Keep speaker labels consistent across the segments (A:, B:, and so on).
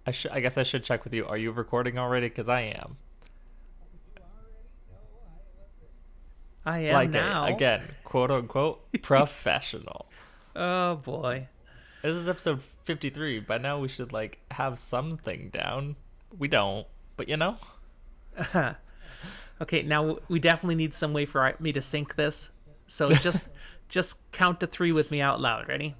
A: I guess I should check with you. Are you recording already? Because I am.
B: I am
A: Like
B: now.
A: again, quote unquote, professional.
B: Oh boy.
A: This is episode 53. By now we should like have something down. We don't, but you know.
B: Okay, now we definitely need some way for me to sync this. So just count to three with me out loud. Ready?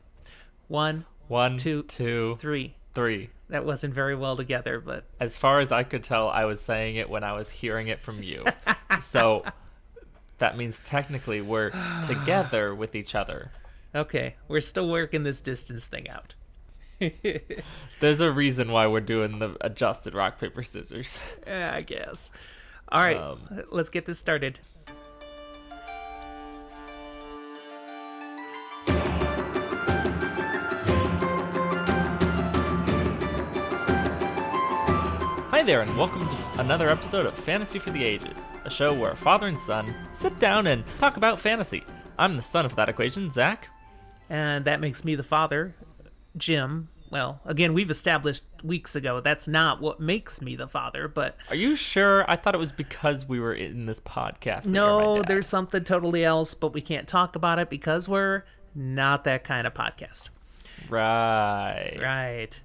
B: One,
A: One,
B: two,
A: two,
B: three.
A: three.
B: That wasn't very well together, but
A: As far as I could tell, I was saying it when I was hearing it from you. So that means technically we're together with each other.
B: okay. We're still working this distance thing out.
A: There's a reason why we're doing the adjusted rock, paper, scissors.
B: Yeah, I guess. All right, let's get this started.
A: Hi there, and welcome to another episode of Fantasy for the Ages, a show where a father and son sit down and talk about fantasy. I'm the son of that equation, Zach.
B: And that makes me the father, Jim. Well, again, we've established weeks ago that's not what makes me the father, but
A: Are you sure? I thought it was because we were in this podcast. That you're my
B: no,
A: dad.
B: there's something totally else, but we can't talk about it because we're not that kind of podcast.
A: Right.
B: Right.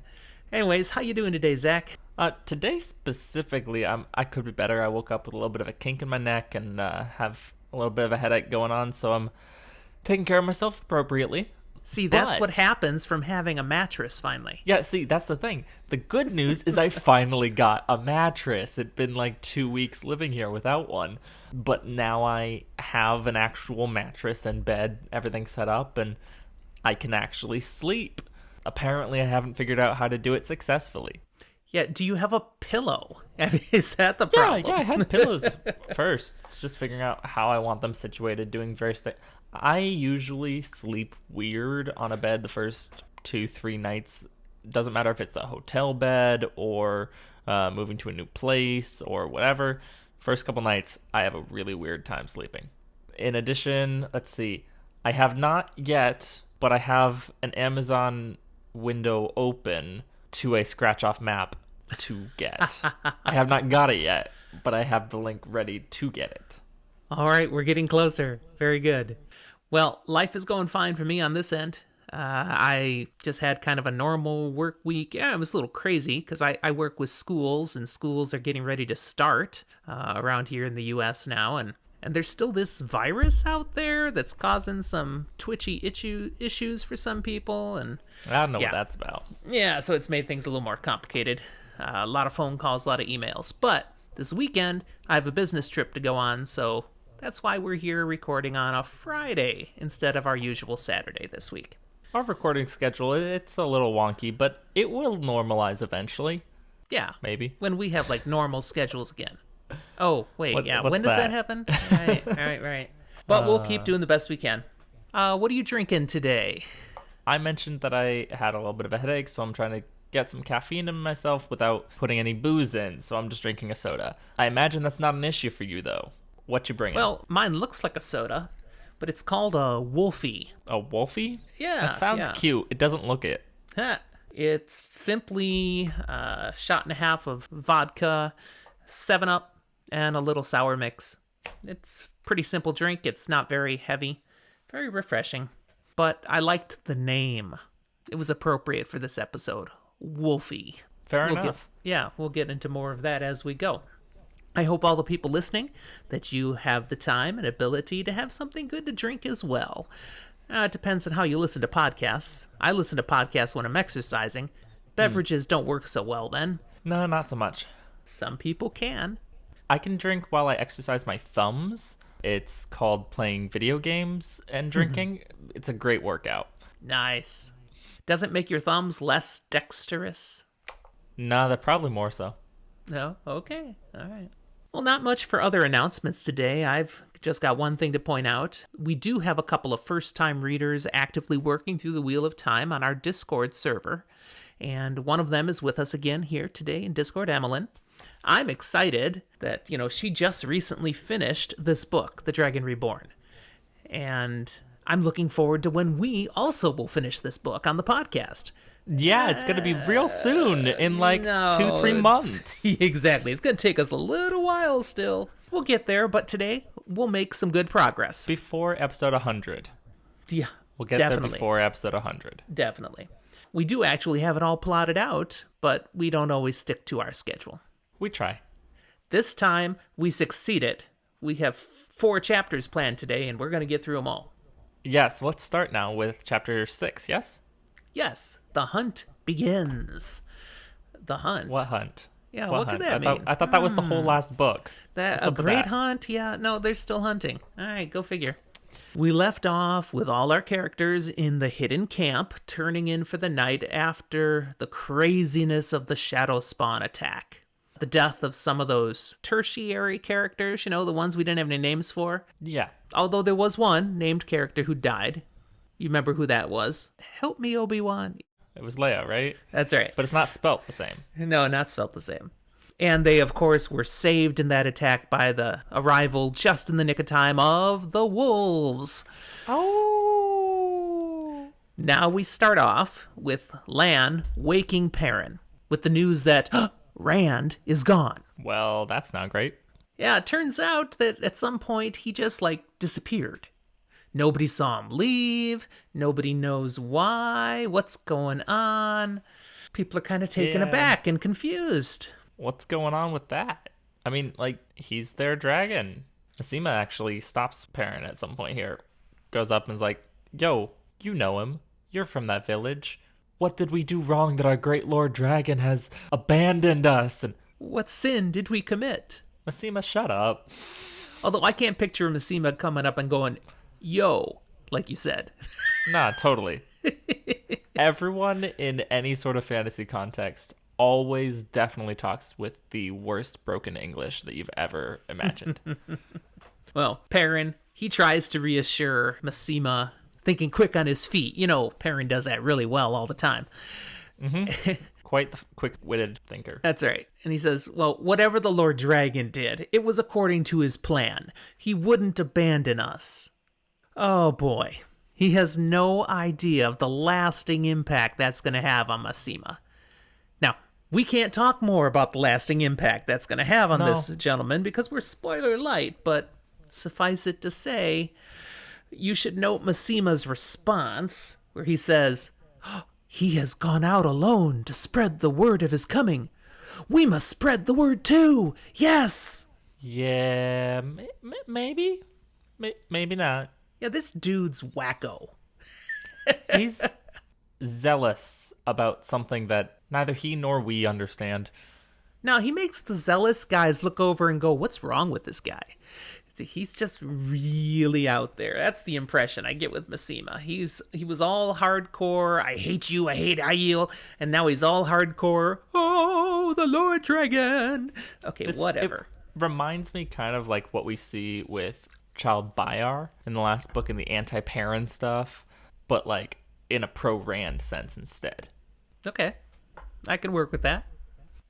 B: Anyways, how you doing today, Zach?
A: Today specifically, I could be better. I woke up with a little bit of a kink in my neck and have a little bit of a headache going on, so I'm taking care of myself appropriately.
B: See, that's
A: But-
B: what happens from having a mattress finally.
A: Yeah, see, that's the thing. The good news is I finally got a mattress. It'd been like 2 weeks living here without one. But now I have an actual mattress and bed, everything set up, and I can actually sleep. Apparently, I haven't figured out how to do it successfully.
B: Yeah, do you have a pillow? I mean, is that the problem?
A: Yeah, I had pillows first. It's just figuring out how I want them situated, doing various things. I usually sleep weird on a bed the first 2-3 nights. Doesn't matter if it's a hotel bed or moving to a new place or whatever. First couple nights, I have a really weird time sleeping. In addition, let's see. I have not yet, but I have an Amazon window open to a scratch-off map to get. I have not got it yet, but I have the link ready to get it.
B: All right, we're getting closer. Very good. Well, life is going fine for me on this end. I just had kind of a normal work week. Yeah, it was a little crazy because I work with schools, and schools are getting ready to start around here in the U.S. now, and there's still this virus out there that's causing some twitchy issues for some people, and
A: I don't know
B: Yeah.
A: what that's about.
B: yeah, so it's made things a little more complicated. A lot of phone calls, a lot of emails. But this weekend, I have a business trip to go on, so that's why we're here recording on a Friday instead of our usual Saturday this week.
A: Our recording schedule, it's a little wonky, but it will normalize eventually,
B: Yeah,
A: maybe.
B: when we have like normal schedules again. Oh, wait,
A: What's
B: when does that
A: that?
B: happen? Right. But we'll keep doing the best we can. What are you drinking today?
A: I mentioned that I had a little bit of a headache, so I'm trying to get some caffeine in myself without putting any booze in, so I'm just drinking a soda. I imagine that's not an issue for you, though. What you bringing?
B: Well, mine looks like a soda, but it's called a Wolfie.
A: A Wolfie?
B: Yeah,
A: That sounds
B: yeah.
A: cute. It doesn't look it.
B: Huh. It's simply a shot and a half of vodka, 7-Up, and a little sour mix. It's a pretty simple drink. It's not very heavy, very refreshing. But I liked the name. It was appropriate for this episode. Wolfie.
A: Fair
B: We'll
A: enough.
B: we'll get into more of that as we go. I hope all the people listening that you have the time and ability to have something good to drink as well. It depends on how you listen to podcasts. I listen to podcasts when I'm exercising. Beverages don't work so well then.
A: No, not so much.
B: Some people can.
A: I can drink while I exercise my thumbs. It's called playing video games and drinking. It's a great workout.
B: Nice. Doesn't make your thumbs less dexterous?
A: No, they're probably more so.
B: No? Okay. All right. Well, not much for other announcements today. I've just got one thing to point out. We do have a couple of first-time readers actively working through the Wheel of Time on our Discord server. And one of them is with us again here today in Discord, Emmeline. I'm excited that, she just recently finished this book, The Dragon Reborn. And I'm looking forward to when we also will finish this book on the podcast.
A: Yeah, it's going to be real soon, in like
B: No,
A: 2-3 months.
B: exactly. It's going to take us a little while still. We'll get there, but today we'll make some good progress.
A: Before episode 100.
B: Yeah,
A: We'll get
B: definitely.
A: there before episode 100.
B: Definitely. We do actually have it all plotted out, but we don't always stick to our schedule.
A: We try.
B: This time, we succeeded. We have 4 chapters planned today, and we're going to get through them all.
A: Yes, let's start now with chapter 6, yes?
B: Yes, the hunt begins. The hunt.
A: What hunt?
B: Yeah,
A: what
B: what
A: hunt?
B: could that mean?
A: I thought that was the whole last book.
B: That
A: What's
B: a
A: up with
B: great
A: that?
B: hunt? Yeah, no, they're still hunting. All right, go figure. We left off with all our characters in the hidden camp, turning in for the night after the craziness of the Shadow Spawn attack. The death of some of those tertiary characters, the ones we didn't have any names for.
A: Yeah.
B: Although there was one named character who died. You remember who that was? Help me, Obi-Wan.
A: It was Leia, right?
B: That's right.
A: But it's not spelt the same.
B: No, not spelled the same. And they, of course, were saved in that attack by the arrival just in the nick of time of the wolves.
A: Oh.
B: Now we start off with Lan waking Perrin with the news that Rand is gone.
A: Well, that's not great.
B: Yeah, it turns out that at some point he just, disappeared. Nobody saw him leave. Nobody knows why. What's going on? People are kind of taken aback and confused.
A: What's going on with that? I mean, he's their dragon. Masima actually stops Perrin at some point here. Goes up and is like, yo, you know him. You're from that village. What did we do wrong that our great Lord Dragon has abandoned us? And
B: What sin did we commit?
A: Masima, shut up.
B: Although I can't picture Masima coming up and going, yo, like you said.
A: Nah, totally. Everyone in any sort of fantasy context always definitely talks with the worst broken English that you've ever imagined.
B: Well, Perrin, he tries to reassure Masima, thinking quick on his feet. Perrin does that really well all the time.
A: Quite the quick-witted thinker.
B: That's right. And he says, well, whatever the Lord Dragon did, it was according to his plan. He wouldn't abandon us. Oh boy. He has no idea of the lasting impact that's going to have on Masima. Now, we can't talk more about the lasting impact that's going to have on this gentleman because we're spoiler light, but suffice it to say, you should note Masima's response where he says, he has gone out alone to spread the word of his coming. We must spread the word too. Yes.
A: Yeah, maybe. Maybe not.
B: Yeah, this dude's wacko.
A: He's zealous about something that neither he nor we understand.
B: Now, he makes the zealous guys look over and go, what's wrong with this guy? See, he's just really out there. That's the impression I get with Masima. He was all hardcore, I hate you, I hate Aiel, and now he's all hardcore, oh, the Lord Dragon. Okay, whatever.
A: It reminds me kind of like what we see with Child Bayar in the last book in the anti-Perrin stuff, but in a pro-Rand sense instead.
B: Okay, I can work with that.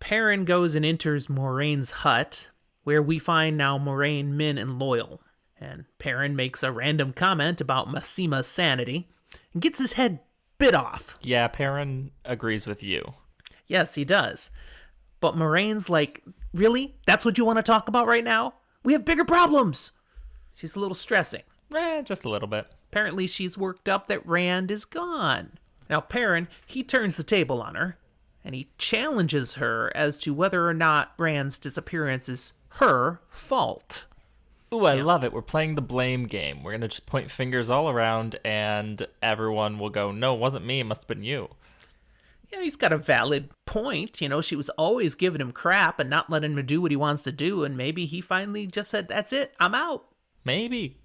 B: Perrin goes and enters Moraine's hut, where we find now Moraine, Min, and Loyal. And Perrin makes a random comment about Masima's sanity and gets his head bit off.
A: Yeah, Perrin agrees with you.
B: Yes, he does. But Moraine's like, really? That's what you want to talk about right now? We have bigger problems. She's a little stressing.
A: Just a little bit.
B: Apparently she's worked up that Rand is gone. Now Perrin, he turns the table on her, and he challenges her as to whether or not Rand's disappearance is her fault.
A: Ooh, I love it. We're playing the blame game. We're going to just point fingers all around, and everyone will go, no, it wasn't me. It must have been you.
B: Yeah, he's got a valid point. She was always giving him crap and not letting him do what he wants to do, and maybe he finally just said, that's it, I'm out.
A: Maybe.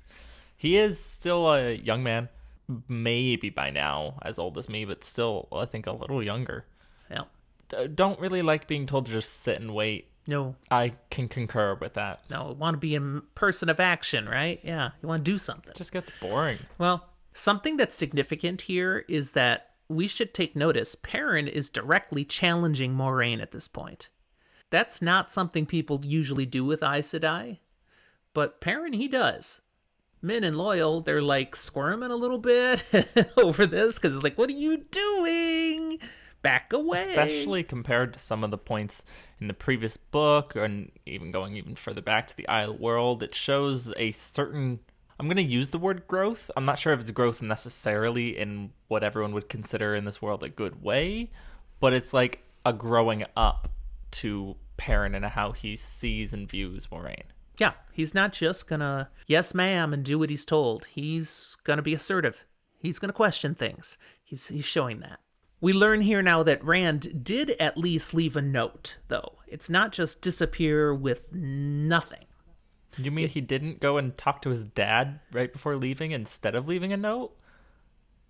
A: He is still a young man. Maybe by now as old as me, but still, I think, a little younger.
B: Yeah.
A: Don't really like being told to just sit and wait.
B: No.
A: I can concur with that.
B: No, want to be a person of action, right? Yeah, you want to do something.
A: It just gets boring.
B: Well, something that's significant here is that we should take notice. Perrin is directly challenging Moraine at this point. That's not something people usually do with Aes Sedai, but Perrin, he does. Min and Loyal, they're squirming a little bit over this because it's what are you doing? back away.
A: Especially compared to some of the points in the previous book, and even going even further back to the Isle World, it shows a certain, I'm going to use the word growth. I'm not sure if it's growth necessarily in what everyone would consider in this world a good way, but it's like a growing up to Perrin and how he sees and views Moraine.
B: Yeah, he's not just gonna yes ma'am and do what he's told. He's gonna be assertive. He's gonna question things. He's showing that. We learn here now that Rand did at least leave a note, though. It's not just disappear with nothing.
A: You mean he didn't go and talk to his dad right before leaving instead of leaving a note?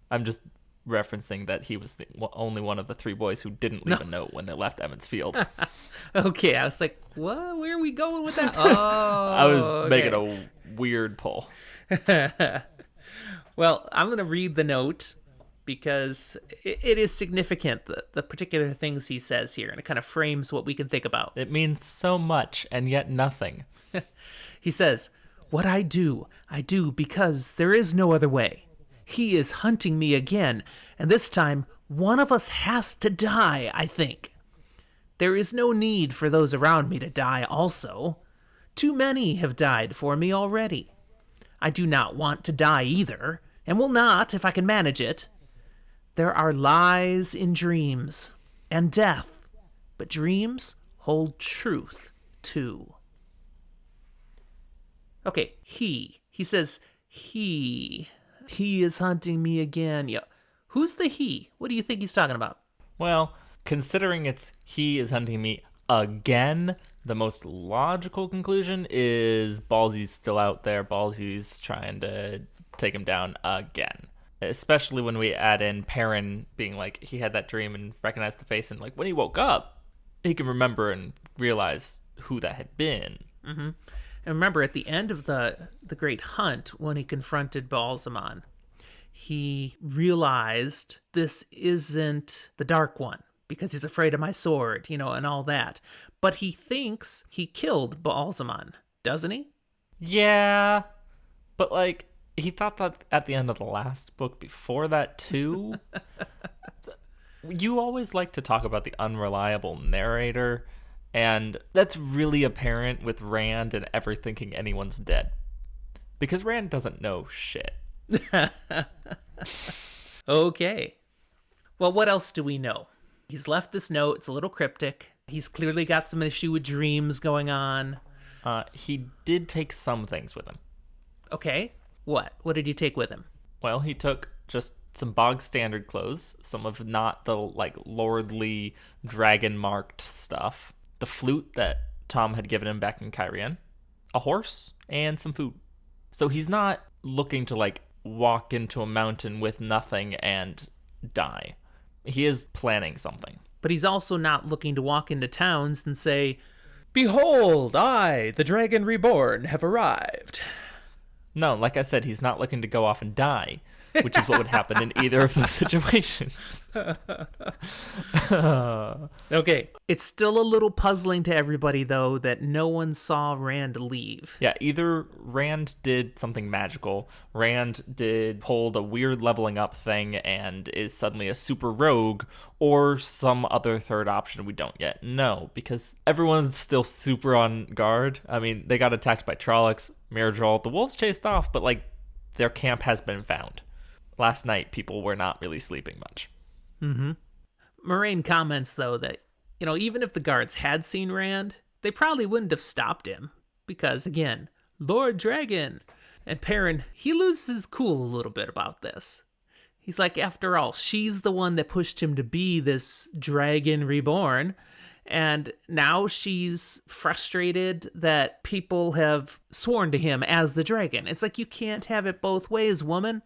A: I'm just referencing that he was the only one of the three boys who didn't leave a note when they left Emmons Field.
B: Okay, I was like, what? Where are we going with that? Oh,
A: I was making a weird pull.
B: Well, I'm going to read the note because it is significant, the particular things he says here, and it kind of frames what we can think about.
A: It means so much and yet nothing.
B: He says, "What I do because there is no other way. He is hunting me again, and this time one of us has to die, I think. There is no need for those around me to die also. Too many have died for me already. I do not want to die either, and will not if I can manage it. There are lies in dreams, and death, but dreams hold truth too." Okay, he says he is hunting me again. Yeah. Who's the he? What do you think he's talking about?
A: Well, considering it's he is hunting me again, the most logical conclusion is Ballsy's still out there. Ballsy's trying to take him down again. Especially when we add in Perrin being like, he had that dream and recognized the face, and like when he woke up, he can remember and realize who that had been.
B: Mm-hmm. And remember, at the end of the Great Hunt, when he confronted Balsamon, he realized this isn't the Dark One, because he's afraid of my sword, and all that. But he thinks he killed Balsamon, doesn't he?
A: Yeah, but like, he thought that at the end of the last book before that too. You always like to talk about the unreliable narrator, and that's really apparent with Rand and ever thinking anyone's dead. Because Rand doesn't know shit.
B: Okay. Well, what else do we know? He's left this note. It's a little cryptic. He's clearly got some issue with dreams going on.
A: He did take some things with him.
B: Okay. What? What did he take with him?
A: Well, he took just some bog standard clothes, some of not the like lordly dragon marked stuff, the flute that Tom had given him back in Kyrian, a horse, and some food. So he's not looking to like walk into a mountain with nothing and die. He is planning something.
B: But he's also not looking to walk into towns and say, "Behold, I, the Dragon Reborn, have arrived."
A: No, like I said, he's not looking to go off and die, which is what would happen in either of those situations.
B: Okay. It's still a little puzzling to everybody, though, that no one saw Rand leave.
A: Yeah, either Rand did something magical, Rand did pulled a weird leveling up thing and is suddenly a super rogue, or some other third option we don't yet know, because everyone's still super on guard. I mean, they got attacked by Trollocs, Myrddraal, the wolves chased off, but like their camp has been found. Last night, people were not really sleeping much.
B: Mm-hmm. Moraine comments, though, that, even if the guards had seen Rand, they probably wouldn't have stopped him. Because, again, Lord Dragon. And Perrin, he loses his cool a little bit about this. He's like, after all, she's the one that pushed him to be this Dragon Reborn. And now she's frustrated that people have sworn to him as the dragon. It's like, you can't have it both ways, woman.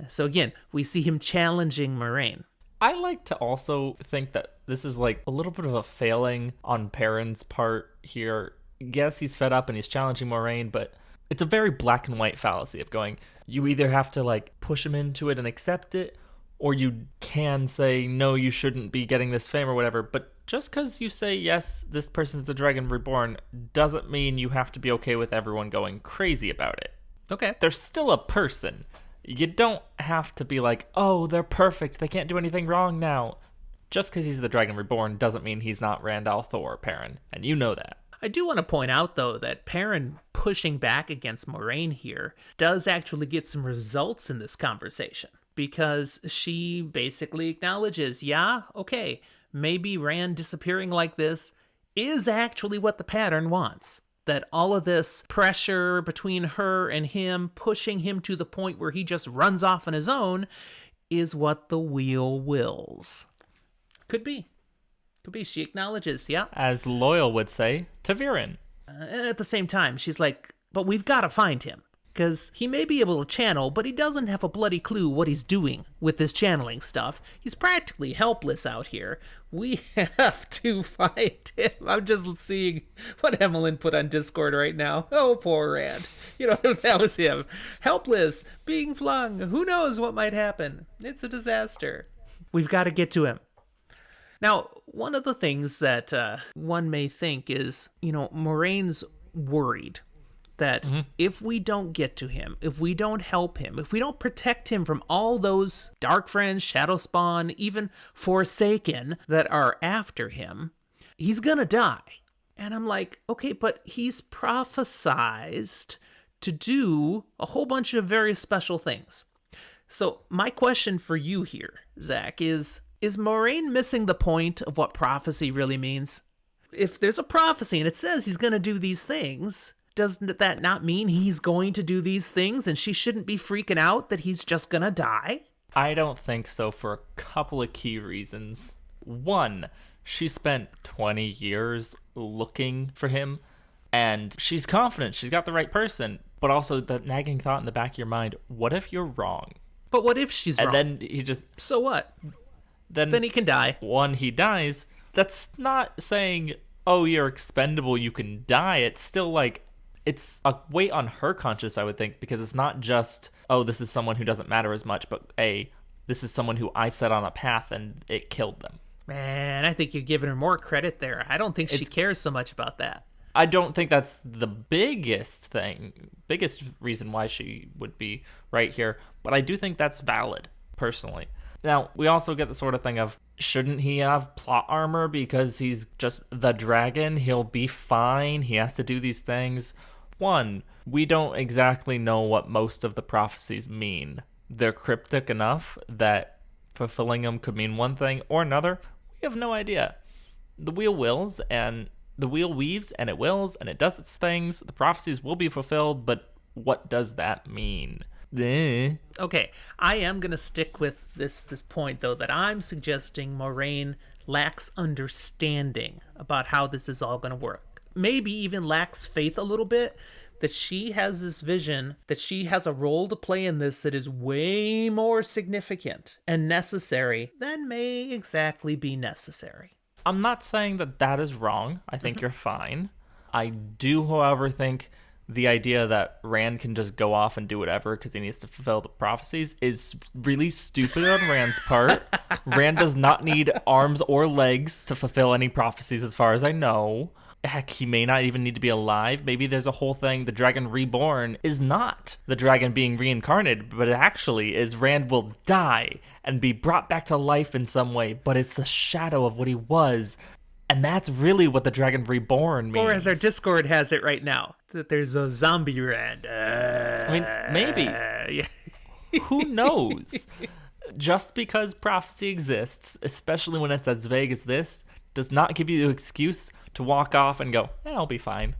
B: So again, we see him challenging Moraine.
A: I like to also think that this is like a little bit of a failing on Perrin's part here. Yes, he's fed up and he's challenging Moraine, but it's a very black and white fallacy of going, you either have to like push him into it and accept it, or you can say, no, you shouldn't be getting this fame or whatever. But just because you say, yes, this person's the Dragon Reborn, doesn't mean you have to be okay with everyone going crazy about it.
B: Okay.
A: They're still a person. You don't have to be like, oh, they're perfect, they can't do anything wrong now. Just because he's the Dragon Reborn doesn't mean he's not Randall Thor Perrin, and you know that.
B: I do want to point out, though, that Perrin pushing back against Moiraine here does actually get some results in this conversation, because she basically acknowledges, yeah, okay, maybe Rand disappearing like this is actually what the pattern wants. That all of this pressure between her and him, pushing him to the point where he just runs off on his own, is what the wheel wills. Could be. Could be. She acknowledges, yeah.
A: As Loyal would say, Taviran.
B: And at the same time, she's like, but we've got to find him. Because he may be able to channel, but he doesn't have a bloody clue what he's doing with this channeling stuff. He's practically helpless out here. We have to find him. I'm just seeing what Emmeline put on Discord right now. Oh, poor Rand. You know, that was him. Helpless, being flung. Who knows what might happen? It's a disaster. We've got to get to him. Now, one of the things that one may think is, you know, Moraine's worried that if we don't get to him, if we don't help him, if we don't protect him from all those Dark Friends, Shadowspawn, even Forsaken that are after him, he's gonna die. And I'm like, okay, but he's prophesized to do a whole bunch of very special things. So my question for you here, Zach, is Moiraine missing the point of what prophecy really means? If there's a prophecy and it says he's gonna do these things, doesn't that not mean he's going to do these things and she shouldn't be freaking out that he's just gonna die?
A: I don't think so for a couple of key reasons. One, she spent 20 years looking for him, and she's confident she's got the right person, but also the nagging thought in the back of your mind, what if you're wrong?
B: But what if she's wrong?
A: And then he just...
B: So what?
A: Then
B: he can die.
A: One, he dies. That's not saying, oh, you're expendable, you can die. It's still like... It's a weight on her conscience, I would think, because it's not just, oh, this is someone who doesn't matter as much, but this is someone who I set on a path and it killed them.
B: Man, I think you're giving her more credit there. I don't think she cares so much about that.
A: I don't think that's the biggest reason why she would be right here, but I do think that's valid, personally. Now, we also get the sort of thing of, shouldn't he have plot armor because he's just the dragon? He'll be fine. He has to do these things. One, we don't exactly know what most of the prophecies mean. They're cryptic enough that fulfilling them could mean one thing or another. We have no idea. The wheel wills, and the wheel weaves, and it wills, and it does its things. The prophecies will be fulfilled, but what does that mean?
B: Okay, I am going to stick with this point, though, that I'm suggesting Moiraine lacks understanding about how this is all going to work. Maybe even lacks faith a little bit, that she has this vision, that she has a role to play in this that is way more significant and necessary than may exactly be necessary.
A: I'm not saying that is wrong. I think you're fine. I do, however, think the idea that Rand can just go off and do whatever because he needs to fulfill the prophecies is really stupid on Rand's part. Rand does not need arms or legs to fulfill any prophecies as far as I know. Heck, he may not even need to be alive. Maybe there's a whole thing, the Dragon Reborn is not the dragon being reincarnated, but it actually is Rand will die and be brought back to life in some way, but it's a shadow of what he was. And that's really what the Dragon Reborn means.
B: Or as our Discord has it right now, that there's a zombie Rand.
A: I mean, maybe.
B: Yeah.
A: Who knows? Just because prophecy exists, especially when it's as vague as this, does not give you the excuse to walk off and go, I'll be fine.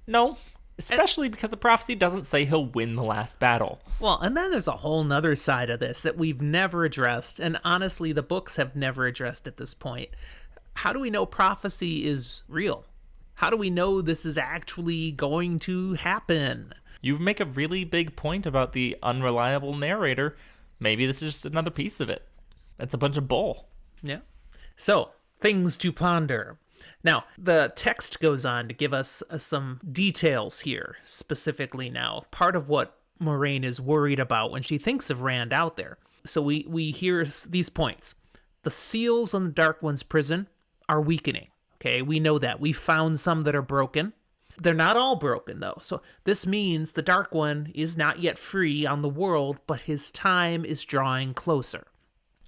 A: No. Especially because the prophecy doesn't say he'll win the last battle.
B: Well, and then there's a whole nother side of this that we've never addressed, and honestly, the books have never addressed at this point. How do we know prophecy is real? How do we know this is actually going to happen?
A: You make a really big point about the unreliable narrator. Maybe this is just another piece of it. It's a bunch of bull.
B: Yeah. So, things to ponder. Now, the text goes on to give us some details here, specifically now. Part of what Moiraine is worried about when she thinks of Rand out there. So we hear these points. The seals on the Dark One's prison are weakening. Okay, we know that. We found some that are broken. They're not all broken, though. So this means the Dark One is not yet free on the world, but his time is drawing closer.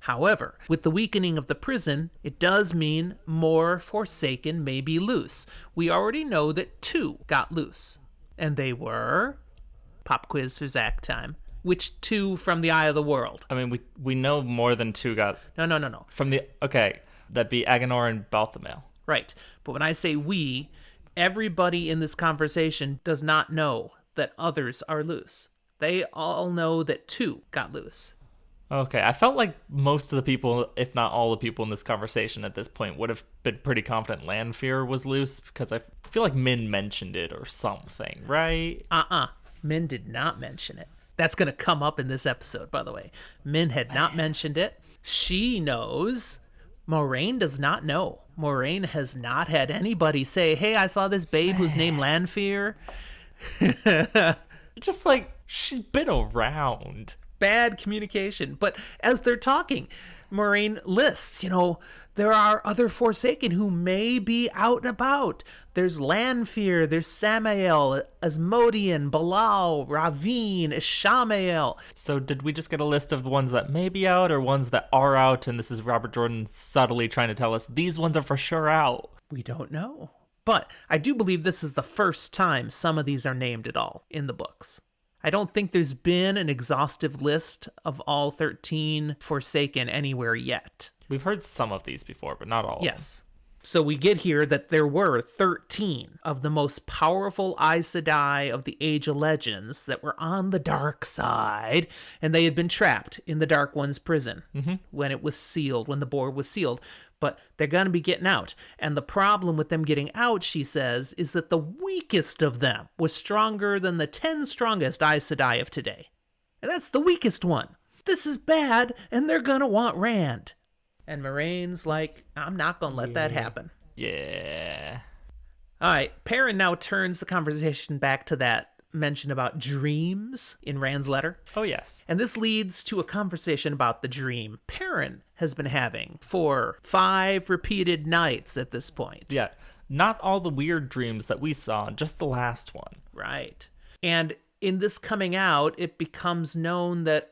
B: However, with the weakening of the prison, it does mean more Forsaken may be loose. We already know that 2 got loose. And they were... Pop quiz for Zach time. Which 2 from the Eye of the World?
A: I mean, we know more than 2 got...
B: No.
A: From the... Okay, that'd be Agenor and Balthamel.
B: Right. But when I say we, everybody in this conversation does not know that others are loose. They all know that 2 got loose.
A: Okay, I felt like most of the people, if not all the people in this conversation at this point, would have been pretty confident Lanfear was loose, because I feel like Min mentioned it or something, right?
B: Min did not mention it. That's going to come up in this episode, by the way. Min had not mentioned it. She knows. Moraine does not know. Moraine has not had anybody say, hey, I saw this babe who's named Lanfear.
A: Just like, she's been around.
B: Bad communication. But as they're talking, Moraine lists, there are other Forsaken who may be out and about. There's Lanfear, there's Samael, Asmodean, Bilal, Ravine, Ishamael.
A: So did we just get a list of the ones that may be out or ones that are out, and this is Robert Jordan subtly trying to tell us these ones are for sure out?
B: We don't know. But I do believe this is the first time some of these are named at all in the books. I don't think there's been an exhaustive list of all 13 Forsaken anywhere yet.
A: We've heard some of these before, but not all.
B: Yes. So we get here that there were 13 of the most powerful Aes Sedai of the Age of Legends that were on the dark side, and they had been trapped in the Dark One's prison when it was sealed, when the board was sealed. But they're going to be getting out. And the problem with them getting out, she says, is that the weakest of them was stronger than the 10 strongest Aes Sedai of today. And that's the weakest one. This is bad, and they're going to want Rand. And Moraine's like, I'm not going to let that happen.
A: Yeah.
B: All right, Perrin now turns the conversation back to that mention about dreams in Rand's letter.
A: Oh, yes.
B: And this leads to a conversation about the dream Perrin has been having for 5 repeated nights at this point.
A: Yeah, not all the weird dreams that we saw, just the last one.
B: Right. And in this coming out, it becomes known that,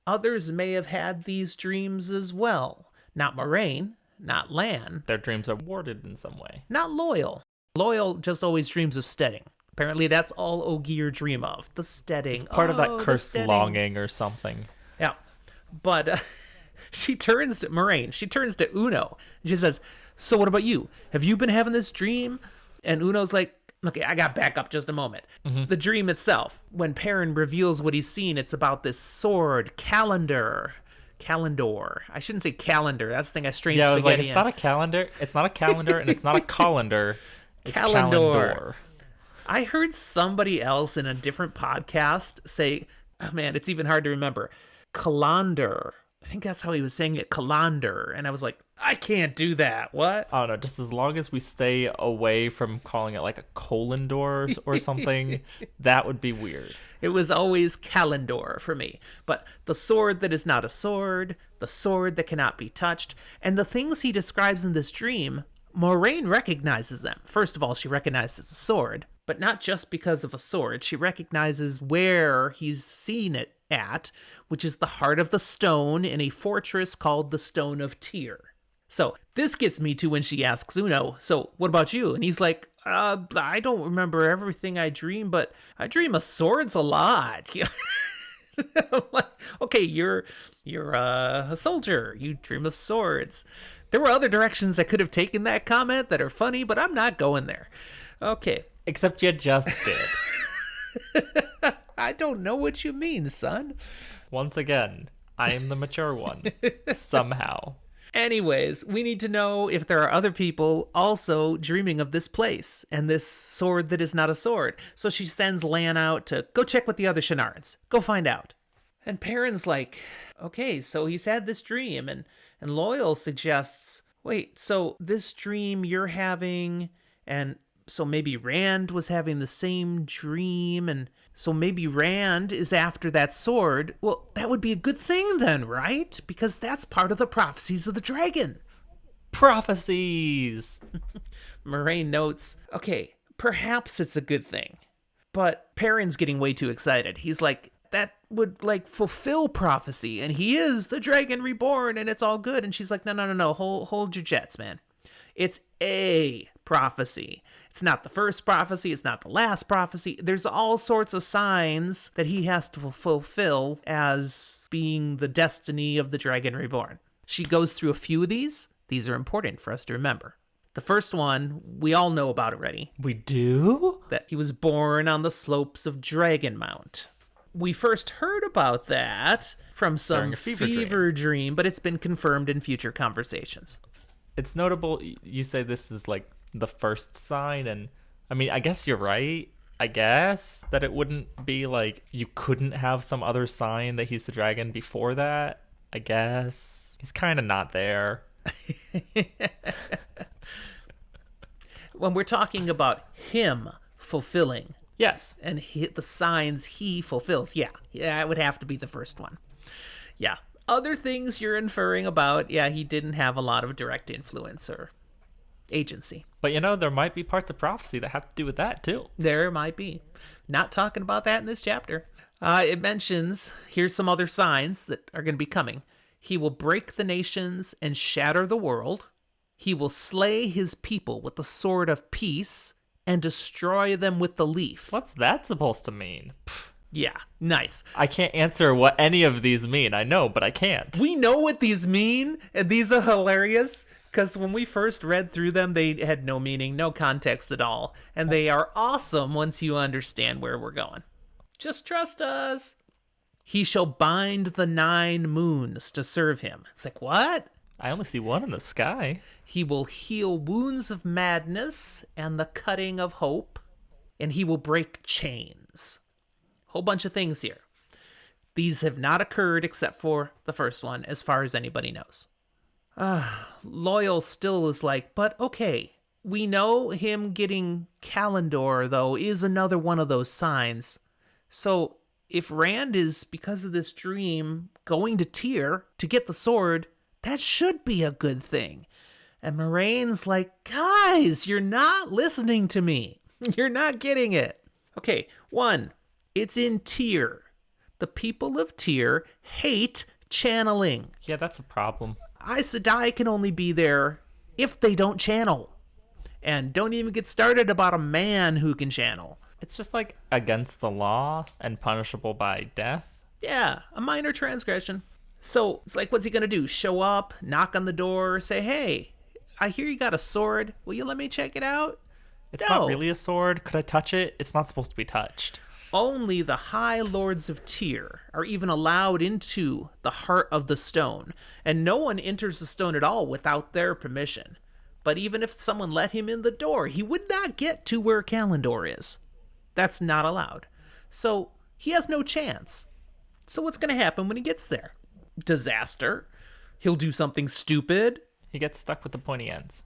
B: others may have had these dreams as well. Not Moraine, not Lan.
A: Their dreams are warded in some way.
B: Not Loyal. Loyal just always dreams of steading. Apparently that's all Ogier dream of, the steading.
A: It's part of that cursed longing or something.
B: Yeah. But she turns to Moraine. She turns to Uno. And she says, so what about you? Have you been having this dream? And Uno's like, okay, I got back up just a moment. The dream itself, when Perrin reveals what he's seen, it's about this sword, Calendar. I shouldn't say calendar. That's the thing I strained spaghetti in.
A: Yeah, I was like, it's not a calendar. It's not a calendar, and it's not a colander. It's
B: Calendar. I heard somebody else in a different podcast say, oh man, it's even hard to remember, Calander. I think that's how he was saying it, Calander. And I was like, I can't do that. What?
A: I don't know. Just as long as we stay away from calling it like a colendor or something, that would be weird.
B: It was always Calendor for me. But the sword that is not a sword, the sword that cannot be touched, and the things he describes in this dream, Moraine recognizes them. First of all, she recognizes the sword, but not just because of a sword. She recognizes where he's seen it at, which is the heart of the stone in a fortress called the Stone of Tyr. So this gets me to when she asks Uno, so what about you? And he's like, I don't remember everything I dream, but I dream of swords a lot. I'm like, okay, you're a soldier. You dream of swords. There were other directions I could have taken that comment that are funny, but I'm not going there. Okay.
A: Except you just did.
B: I don't know what you mean, son.
A: Once again, I am the mature one. Somehow.
B: Anyways, we need to know if there are other people also dreaming of this place and this sword that is not a sword. So she sends Lan out to go check with the other Shenards. Go find out. And Perrin's like, okay, so he's had this dream. And Loyal suggests, wait, so this dream you're having, and so maybe Rand was having the same dream, and so maybe Rand is after that sword. Well, that would be a good thing then, right? Because that's part of the prophecies of the dragon.
A: Prophecies!
B: Moraine notes, okay, perhaps it's a good thing. But Perrin's getting way too excited. He's like, that would like fulfill prophecy, and he is the dragon reborn, and it's all good. And she's like, no, hold your jets, man. It's a prophecy. It's not the first prophecy. It's not the last prophecy. There's all sorts of signs that he has to fulfill as being the destiny of the dragon reborn. She goes through a few of these. These are important for us to remember. The first one, we all know about already.
A: We do?
B: That he was born on the slopes of Dragon Mount. We first heard about that from some fever dream, but it's been confirmed in future conversations.
A: It's notable you say this is like the first sign, and I mean, I guess you're right. I guess that it wouldn't be like you couldn't have some other sign that he's the dragon before that. I guess he's kind of not there.
B: When we're talking about him fulfilling,
A: yes,
B: and the signs he fulfills, yeah, it would have to be the first one. Yeah. Other things you're inferring about, yeah, he didn't have a lot of direct influence or agency.
A: But there might be parts of prophecy that have to do with that too.
B: There might be. Not talking about that in this chapter. It mentions, here's some other signs that are going to be coming. He will break the nations and shatter the world. He will slay his people with the sword of peace and destroy them with the leaf.
A: What's that supposed to mean?
B: Yeah, nice.
A: I can't answer what any of these mean. I know, but I can't.
B: We know what these mean, and these are hilarious, because when we first read through them, they had no meaning, no context at all. And they are awesome once you understand where we're going. Just trust us. He shall bind the 9 moons to serve him. It's like, what?
A: I only see one in the sky.
B: He will heal wounds of madness and the cutting of hope, and he will break chains. Whole bunch of things here. These have not occurred except for the first one, as far as anybody knows. Loyal still is like, but okay, we know him getting Kalendor, though, is another one of those signs. So if Rand is, because of this dream, going to Tyr to get the sword, that should be a good thing. And Moraine's like, guys, you're not listening to me. You're not getting it. Okay, 1, it's in Tyr. The people of Tyr hate channeling.
A: Yeah, that's a problem.
B: Aes Sedai can only be there if they don't channel. And don't even get started about a man who can channel.
A: It's just like against the law and punishable by death.
B: Yeah, a minor transgression. So it's like, what's he going to do? Show up, knock on the door, say, hey, I hear you got a sword. Will you let me check it out?
A: It's not really a sword. Could I touch it? It's not supposed to be touched.
B: Only the High Lords of Tyr are even allowed into the heart of the stone, and no one enters the stone at all without their permission. But even if someone let him in the door, he would not get to where Kalendor is. That's not allowed. So he has no chance. So what's going to happen when he gets there? Disaster. He'll do something stupid.
A: He gets stuck with the pointy ends.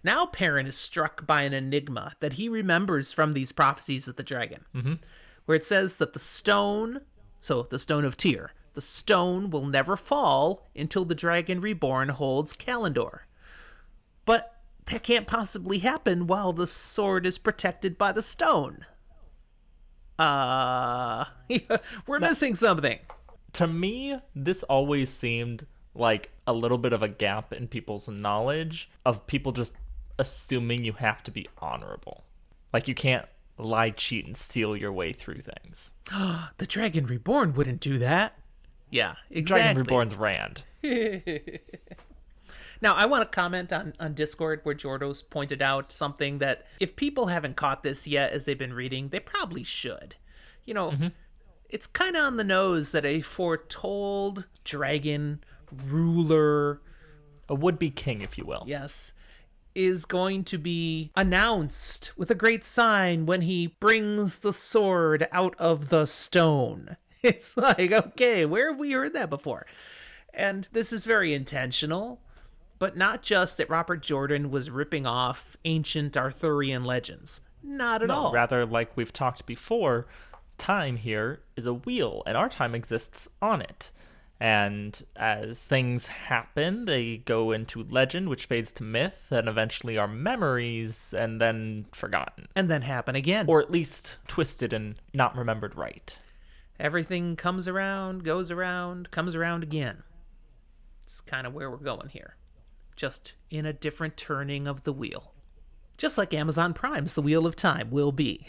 B: Now Perrin is struck by an enigma that he remembers from these prophecies of the dragon, where it says that the stone, so the stone of Tyr, the stone will never fall until the dragon reborn holds Kalendor. But that can't possibly happen while the sword is protected by the stone. We're missing something.
A: To me, this always seemed like a little bit of a gap in people's knowledge of people just assuming you have to be honorable. Like you can't lie, cheat, and steal your way through things.
B: The Dragon Reborn wouldn't do that. Yeah, exactly.
A: Dragon Reborn's Rand.
B: Now, I want to comment on Discord where Jordo's pointed out something that if people haven't caught this yet as they've been reading, they probably should. It's kind of on the nose that a foretold dragon ruler,
A: a would-be king, if you will.
B: Yes, is going to be announced with a great sign when he brings the sword out of the stone. It's like, okay, where have we heard that before? And this is very intentional, but not just that Robert Jordan was ripping off ancient Arthurian legends. Not at all.
A: Rather, like we've talked before, time here is a wheel, and our time exists on it. And as things happen, they go into legend, which fades to myth, and eventually are memories, and then forgotten.
B: And then happen again.
A: Or at least twisted and not remembered right.
B: Everything comes around, goes around, comes around again. It's kind of where we're going here. Just in a different turning of the wheel. Just like Amazon Prime's The Wheel of Time will be.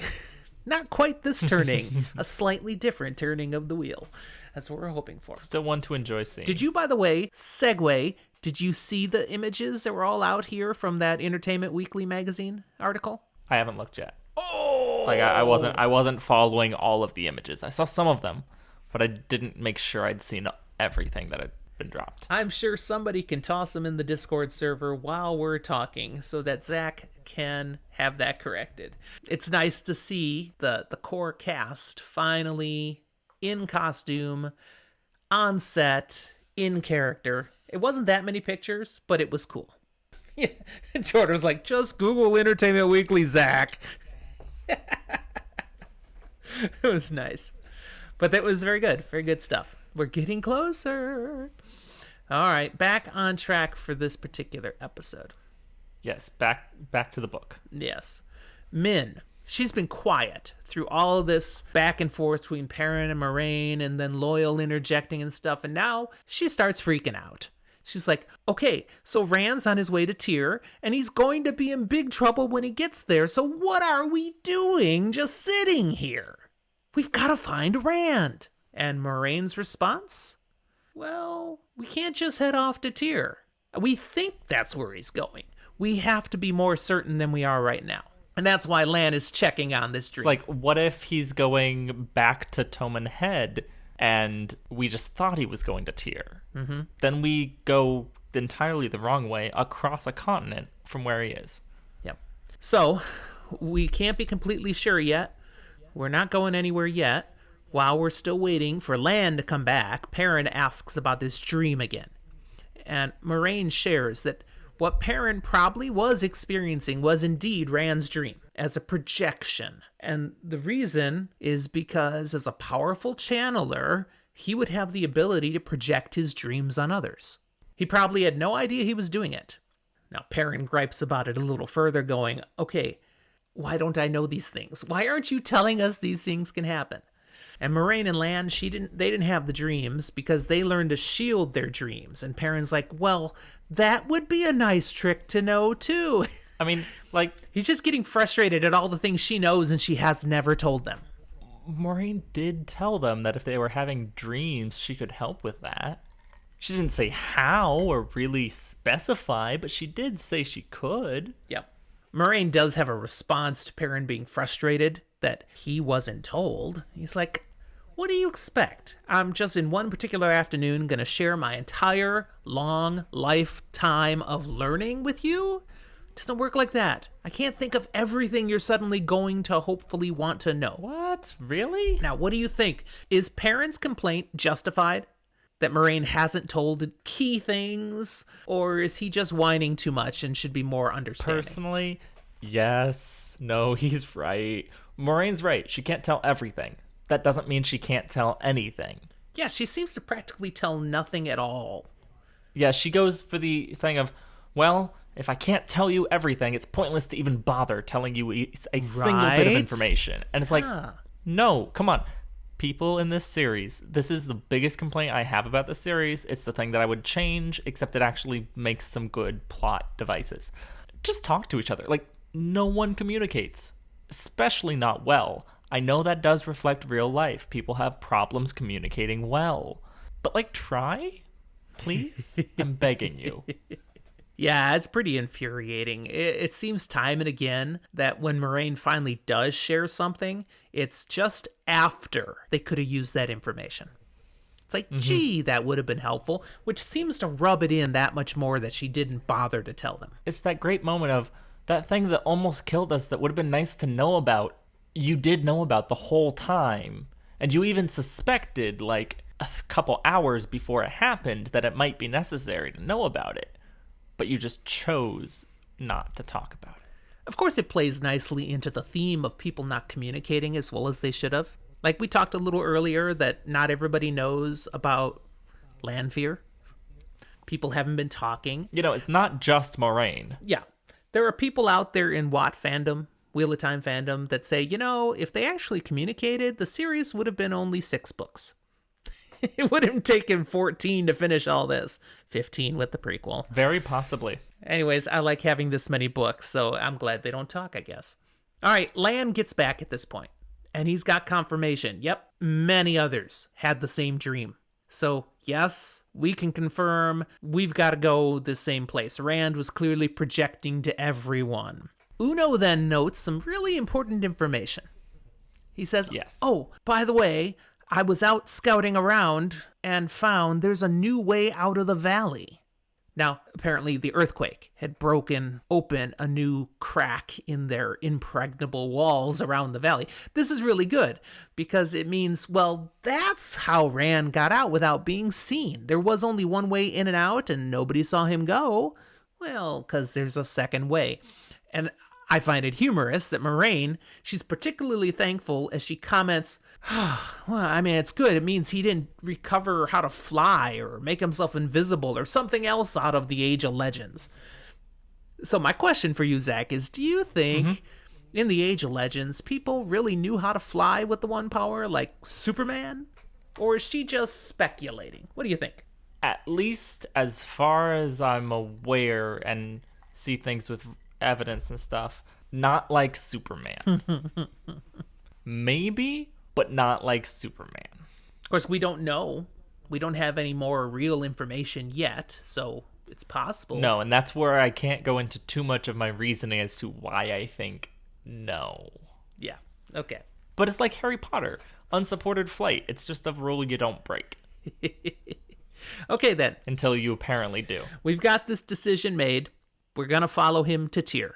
B: Not quite this turning, a slightly different turning of the wheel. That's what we're hoping for.
A: Still one to enjoy seeing.
B: Did you, by the way, segue, did you see the images that were all out here from that Entertainment Weekly magazine article?
A: I haven't looked yet.
B: Oh!
A: Like I wasn't following all of the images. I saw some of them, but I didn't make sure I'd seen everything that had been dropped.
B: I'm sure somebody can toss them in the Discord server while we're talking so that Zach can have that corrected. It's nice to see the core cast finally in costume, on set, in character. It wasn't that many pictures, but it was cool. Yeah, Jordan was like, just Google Entertainment Weekly, Zach. It was nice. But that was very good. Very good stuff. We're getting closer. All right, back on track for this particular episode.
A: Yes, back to the book.
B: Yes. Min, she's been quiet through all of this back and forth between Perrin and Moraine and then Loyal interjecting and stuff, and now she starts freaking out. She's like, okay, so Rand's on his way to Tyr, and he's going to be in big trouble when he gets there, so what are we doing just sitting here? We've got to find Rand. And Moraine's response? Well, we can't just head off to Tyr. We think that's where he's going. We have to be more certain than we are right now. And that's why Lan is checking on this dream.
A: It's like, what if he's going back to Toman Head and we just thought he was going to Tyr?
B: Mm-hmm.
A: Then we go entirely the wrong way across a continent from where he is.
B: Yep. So, we can't be completely sure yet. We're not going anywhere yet. While we're still waiting for Lan to come back, Perrin asks about this dream again. And Moraine shares that what Perrin probably was experiencing was indeed Rand's dream, as a projection. And the reason is because as a powerful channeler, he would have the ability to project his dreams on others. He probably had no idea he was doing it. Now, Perrin gripes about it a little further, going, okay, why don't I know these things? Why aren't you telling us these things can happen? And Moraine and Lan, they didn't have the dreams because they learned to shield their dreams. And Perrin's like, well, that would be a nice trick to know too.
A: I mean, like,
B: he's just getting frustrated at all the things she knows and she has never told them.
A: Moraine did tell them that if they were having dreams, she could help with that. She didn't say how or really specify, but she did say she could.
B: Yep. Moraine does have a response to Perrin being frustrated that he wasn't told. He's like, what do you expect? I'm just in one particular afternoon going to share my entire long lifetime of learning with you? It doesn't work like that. I can't think of everything you're suddenly going to hopefully want to know.
A: What? Really?
B: Now, what do you think? Is Perrin's complaint justified? That Moraine hasn't told key things? Or is he just whining too much and should be more understanding?
A: Personally, yes. No, he's right. Moraine's right. She can't tell everything. That doesn't mean she can't tell anything.
B: Yeah, she seems to practically tell nothing at all.
A: Yeah, she goes for the thing of, well, if I can't tell you everything, it's pointless to even bother telling you a single bit of information. And it's like, no, come on. People in this series, this is the biggest complaint I have about the series. It's the thing that I would change, except it actually makes some good plot devices. Just talk to each other. Like, no one communicates, especially not well. I know that does reflect real life. People have problems communicating well. But, like, try? Please? I'm begging you.
B: Yeah, it's pretty infuriating. It seems time and again that when Moraine finally does share something, it's just after they could have used that information. It's like, gee, that would have been helpful, which seems to rub it in that much more that she didn't bother to tell them.
A: It's that great moment of that thing that almost killed us that would have been nice to know about. You did know about the whole time. And you even suspected, like, a couple hours before it happened that it might be necessary to know about it. But you just chose not to talk about it.
B: Of course, it plays nicely into the theme of people not communicating as well as they should have. Like we talked a little earlier that not everybody knows about land fear. People haven't been talking.
A: It's not just Moraine.
B: Yeah. There are people out there in Watt fandom, Wheel of Time fandom, that say, if they actually communicated, the series would have been only 6 books. It would have taken 14 to finish all this. 15 with the prequel.
A: Very possibly.
B: Anyways, I like having this many books, so I'm glad they don't talk, I guess. All right, Lan gets back at this point, and he's got confirmation. Yep, many others had the same dream. So, yes, we can confirm we've got to go the same place. Rand was clearly projecting to everyone. Uno then notes some really important information. He says,
A: yes.
B: Oh, by the way, I was out scouting around and found there's a new way out of the valley. Now, apparently the earthquake had broken open a new crack in their impregnable walls around the valley. This is really good because it means, well, that's how Rand got out without being seen. There was only one way in and out and nobody saw him go. Well, because there's a second way. And I find it humorous that Moraine, she's particularly thankful as she comments, well, I mean, it's good. It means he didn't recover how to fly or make himself invisible or something else out of the Age of Legends. So my question for you, Zach, is do you think in the Age of Legends people really knew how to fly with the one power like Superman? Or is she just speculating? What do you think?
A: At least as far as I'm aware and see things with evidence and stuff, not like Superman. Maybe, but not like Superman.
B: Of course, we don't know. We don't have any more real information yet, so it's possible.
A: No, and that's where I can't go into too much of my reasoning as to why I think no.
B: Yeah, okay.
A: But it's like Harry Potter. Unsupported flight. It's just a rule you don't break.
B: Okay, then.
A: Until you apparently do.
B: We've got this decision made. We're going to follow him to Tyr.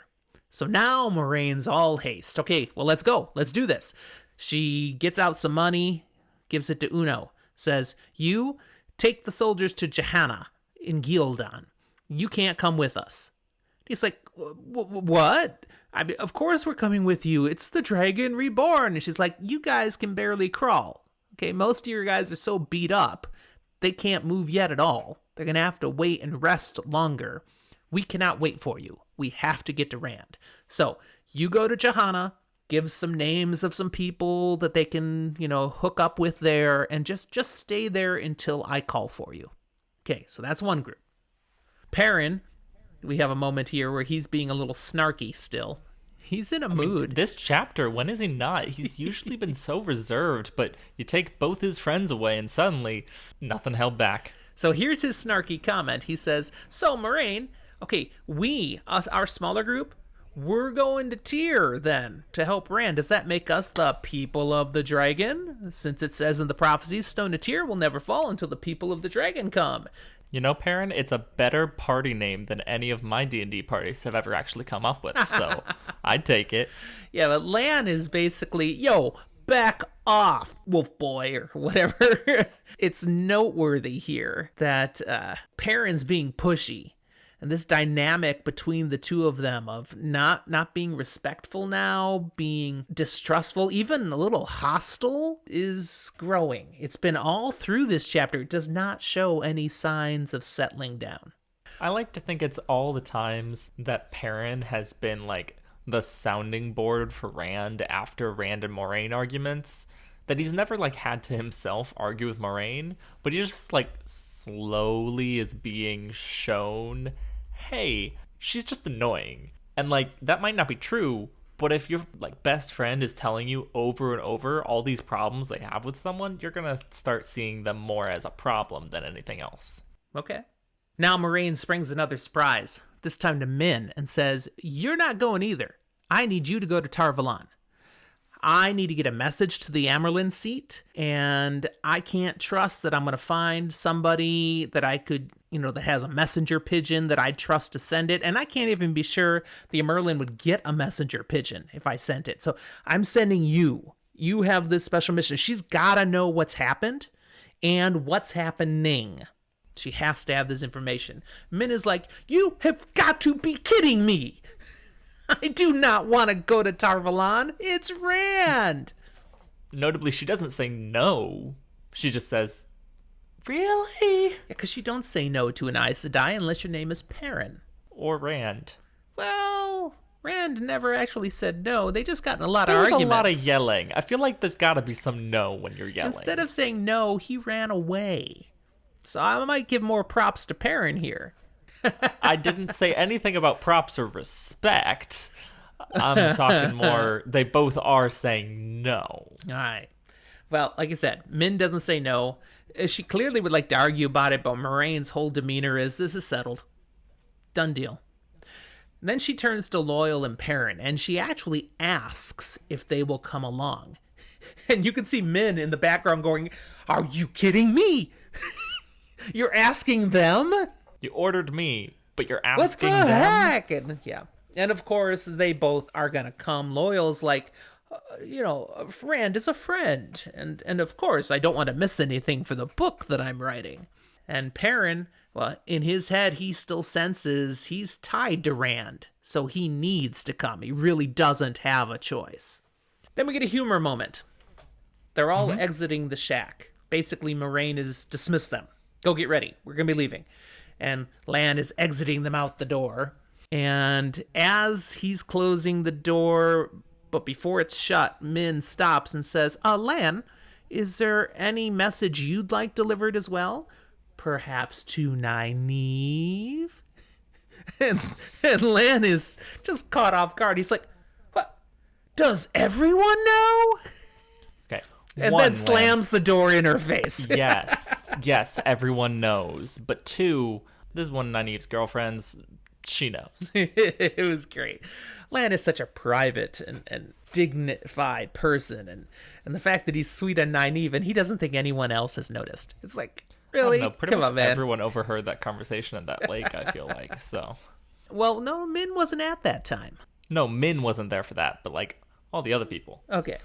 B: So now Moraine's all haste. Okay, well, let's go. Let's do this. She gets out some money, gives it to Uno, says, you take the soldiers to Johanna in Gildan. You can't come with us. He's like, what? I mean, of course we're coming with you. It's the dragon reborn. And she's like, you guys can barely crawl. Okay, most of your guys are so beat up, they can't move yet at all. They're going to have to wait and rest longer. We cannot wait for you. We have to get to Rand. So you go to Johanna, give some names of some people that they can, hook up with there, and just stay there until I call for you. Okay, so that's one group. Perrin, we have a moment here where he's being a little snarky still. He's in a mood.
A: This chapter, when is he not? He's usually been so reserved, but you take both his friends away and suddenly nothing held back.
B: So here's his snarky comment. He says, so Moraine, okay, our smaller group, we're going to Tyr then to help Rand. Does that make us the people of the dragon? Since it says in the prophecies, Stone of Tyr will never fall until the people of the dragon come.
A: Perrin, it's a better party name than any of my D&D parties have ever actually come up with, so I'd take it.
B: Yeah, but Lan is basically, back off, wolf boy, or whatever. It's noteworthy here that Perrin's being pushy. And this dynamic between the two of them of not being respectful now, being distrustful, even a little hostile, is growing. It's been all through this chapter. It does not show any signs of settling down.
A: I like to think it's all the times that Perrin has been like the sounding board for Rand after Rand and Moraine arguments, that he's never like had to himself argue with Moraine, but he just like slowly is being shown, hey, she's just annoying. And like that might not be true, but if your like best friend is telling you over and over all these problems they have with someone, you're gonna start seeing them more as a problem than anything else.
B: Okay. Now Moraine springs another surprise, this time to Min, and says, you're not going either. I need you to go to Tarvalon. I need to get a message to the Amerlin seat, and I can't trust that I'm going to find somebody that I could, that has a messenger pigeon that I'd trust to send it, and I can't even be sure the Amerlin would get a messenger pigeon if I sent it. So I'm sending you. You have this special mission. She's got to know what's happened and what's happening. She has to have this information. Min is like, you have got to be kidding me. I do not want to go to Tarvalon. It's Rand.
A: Notably, she doesn't say no. She just says, Really?
B: Because you don't say no to an Aes Sedai unless your name is Perrin.
A: Or Rand.
B: Well, Rand never actually said no. They just got in a lot
A: There
B: of
A: was
B: arguments.
A: a lot of yelling. I feel like there's got to be some no when you're yelling.
B: Instead of saying no, he ran away. So I might give more props to Perrin here.
A: I didn't say anything about props or respect. I'm talking more, they both are saying no.
B: All right. Well, like I said, Min doesn't say no. She clearly would like to argue about it, but Moraine's whole demeanor is, this is settled. Done deal. Then she turns to Loyal and Perrin, and she actually asks if they will come along. And you can see Min in the background going, are you kidding me? You're asking them?
A: You ordered me, but you're
B: What
A: asking
B: the
A: them?
B: heck? And yeah. And of course, they both are going to come. Loyal's like, a friend is a friend. And of course, I don't want to miss anything for the book that I'm writing. And Perrin, well, in his head, he still senses he's tied to Rand. So he needs to come. He really doesn't have a choice. Then we get a humor moment. They're all exiting the shack. Basically, Moraine has dismissed them. Go get ready. We're going to be leaving. And Lan is exiting them out the door. And as he's closing the door, but before it's shut, Min stops and says, Lan, is there any message you'd like delivered as well? Perhaps to Nynaeve? And Lan is just caught off guard. He's like, what? Does everyone know?
A: Okay.
B: And
A: One,
B: then slams the door in her face.
A: Yes, everyone knows. But two, this is one of Nynaeve's girlfriends. She knows.
B: It was great. Lan is such a private and dignified person. And the fact that he's sweet on Nynaeve and he doesn't think anyone else has noticed. It's like, really?
A: No, pretty
B: Come
A: much
B: on, man.
A: everyone overheard that conversation at that lake, I feel like. So,
B: Well, no, Min wasn't at that time.
A: no, Min wasn't there for that, but like all the other people.
B: Okay.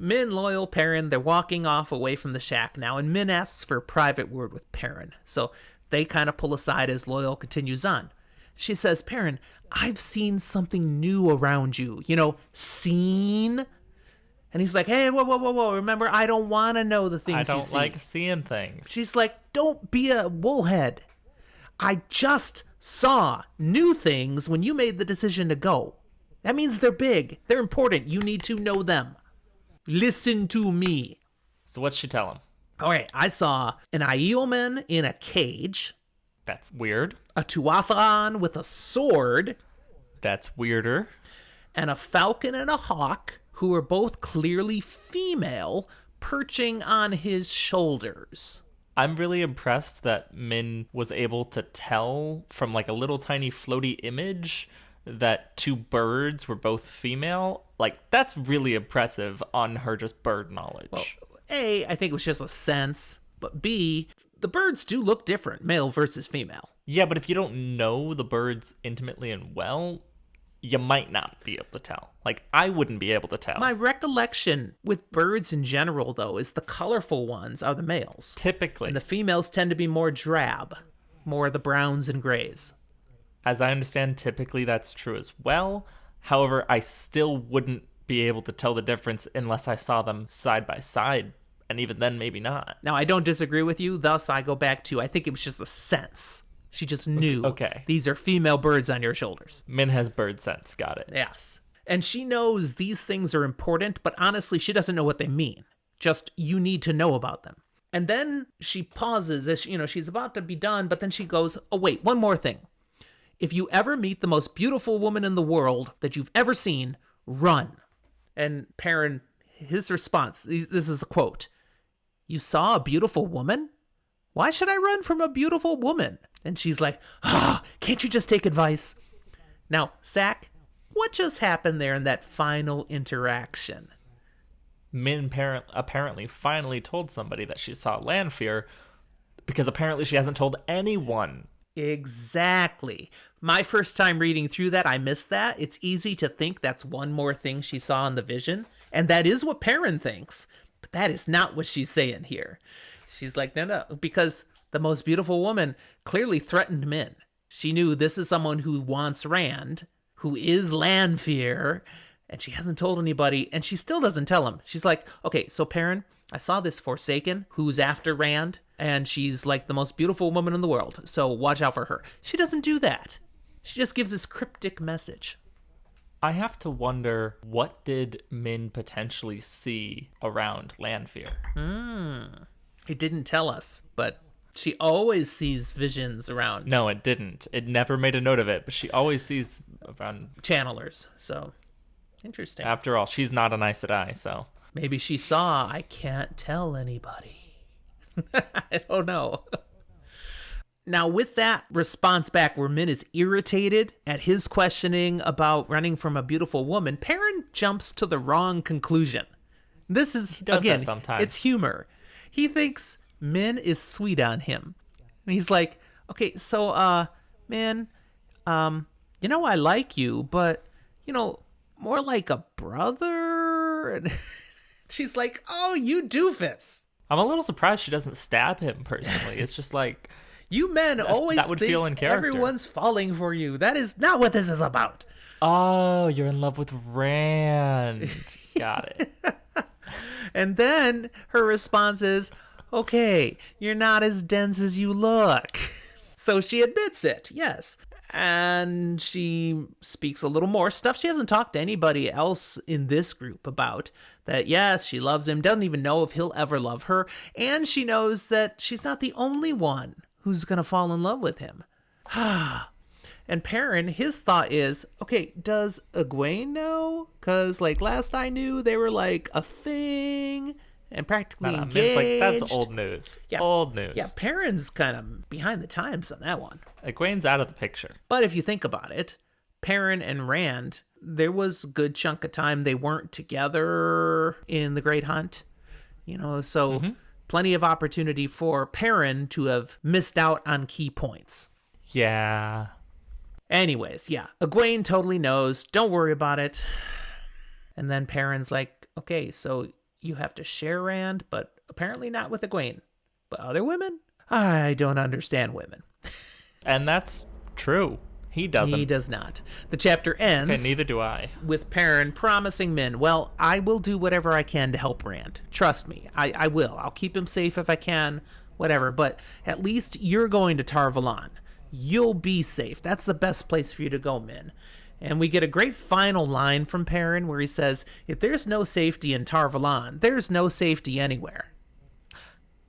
B: Min, Loyal, Perrin, they're walking off away from the shack now, and Min asks for a private word with Perrin. So they kind of pull aside as Loyal continues on. She says, Perrin, I've seen something new around you. Seen? And he's like, hey, whoa. Remember, I don't want to know the things
A: I
B: you
A: don't
B: see.
A: like seeing things.
B: She's like, don't be a woolhead. I just saw new things when you made the decision to go. That means they're big. They're important. You need to know them. Listen to me.
A: So what'd she tell him?
B: All right, I saw an Aielman in a cage,
A: That's weird.
B: a Tuathan with a sword,
A: That's weirder.
B: and a falcon and a hawk, who were both clearly female, perching on his shoulders.
A: I'm really impressed that Min was able to tell from like a little tiny floaty image that two birds were both female. Like, that's really impressive on her just bird knowledge.
B: Well, A, I think it was just a sense, but B, the birds do look different, male versus female.
A: Yeah, but if you don't know the birds intimately and well, you might not be able to tell. Like, I wouldn't be able to tell.
B: My recollection with birds in general, though, is the colorful ones are the males.
A: Typically.
B: And the females tend to be more drab, more the browns and grays.
A: As I understand, typically that's true as well. However, I still wouldn't be able to tell the difference unless I saw them side by side. And even then, maybe not.
B: Now, I don't disagree with you. Thus, I go back to, I think it was just a sense. She just knew.
A: Okay.
B: These are female birds on your shoulders.
A: Min has bird sense. Got it.
B: Yes. And she knows these things are important, but honestly, she doesn't know what they mean. Just, you need to know about them. And then she pauses as, she's about to be done, but then she goes, oh, wait, one more thing. If you ever meet the most beautiful woman in the world that you've ever seen, run. And Perrin, his response, this is a quote. You saw a beautiful woman? Why should I run from a beautiful woman? And she's like, can't you just take advice? Now, Zach, what just happened there in that final interaction?
A: Min apparently finally told somebody that she saw Lanfear because apparently she hasn't told anyone.
B: Exactly. My first time reading through that, I missed that. It's easy to think that's one more thing she saw in the vision. And that is what Perrin thinks. But that is not what she's saying here. She's like, no, because the most beautiful woman clearly threatened Min. She knew this is someone who wants Rand, who is Lanfear, and she hasn't told anybody, and she still doesn't tell him. She's like, okay, so Perrin, I saw this Forsaken who's after Rand, and she's like the most beautiful woman in the world, so watch out for her. She doesn't do that. She just gives this cryptic message.
A: I have to wonder, what did Min potentially see around Lanfear?
B: It didn't tell us, but she always sees visions around
A: No, it didn't. It never made a note of it, but she always sees around.
B: channelers. So, interesting.
A: After all, she's not an Aes Sedai, so.
B: Maybe she saw, I can't tell anybody. I don't know. Now, with that response back where Min is irritated at his questioning about running from a beautiful woman, Perrin jumps to the wrong conclusion. This is, again, it's humor. He thinks Min is sweet on him. And he's like, okay, so, Min, you know, I like you, but, you know, more like a brother. And she's like, oh, you doofus.
A: I'm a little surprised she doesn't stab him personally. It's just like,
B: you men always
A: that would
B: think
A: feel in character.
B: Everyone's falling for you. That is not what this is about.
A: oh, you're in love with Rand. Got it.
B: And then her response is, okay, you're not as dense as you look. So she admits it, yes. And she speaks a little more stuff she hasn't talked to anybody else in this group about. That, yes, she loves him, doesn't even know if he'll ever love her. And she knows that she's not the only one who's going to fall in love with him. And Perrin, his thought is, okay, does Egwene know? Because, like, last I knew, they were, like, a thing and practically engaged.
A: Like, that's old news. Yeah. Old news.
B: Yeah, Perrin's kind of behind the times on that one.
A: Egwene's out of the picture.
B: But if you think about it, Perrin and Rand, there was a good chunk of time they weren't together in the Great Hunt. You know, so plenty of opportunity for Perrin to have missed out on key points.
A: Yeah.
B: Anyways, yeah, Egwene totally knows. Don't worry about it. And then Perrin's like, okay, so you have to share Rand, but apparently not with Egwene. But other women? I don't understand women.
A: And that's true. He doesn't.
B: He does not. The chapter ends.
A: Okay, neither do I.
B: With Perrin promising Min, well, I will do whatever I can to help Rand. Trust me, I will. I'll keep him safe if I can, whatever. But at least you're going to Tar Valon. You'll be safe. That's the best place for you to go, Min. And we get a great final line from Perrin where he says, if there's no safety in Tar Valon, there's no safety anywhere.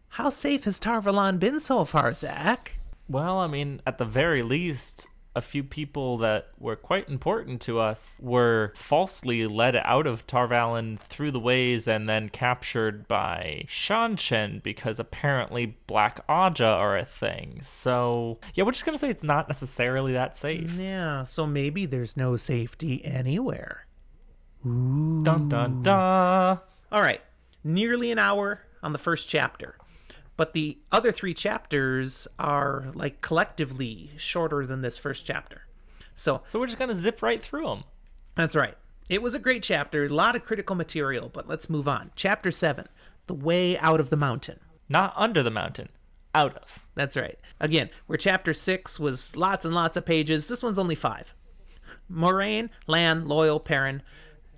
B: How safe has Tar Valon been so far, Zach?
A: Well, I mean, at the very least, a few people that were quite important to us were falsely led out of Tar Valon through the ways and then captured by Shanshen because apparently Black Aja are a thing. So, yeah, we're just going to say it's not necessarily that safe.
B: Yeah, so maybe there's no safety anywhere. Ooh.
A: Dun dun dun.
B: All right, nearly an hour on the first chapter. But the other 3 chapters are, like, collectively shorter than this first chapter. So
A: we're just going to zip right through them.
B: That's right. It was a great chapter, a lot of critical material, but let's move on. Chapter 7, The Way Out of the Mountain.
A: Not under the mountain, out of.
B: That's right. Again, where chapter 6 was lots and lots of pages, this one's only 5. Moraine, Lan, Loyal, Perrin,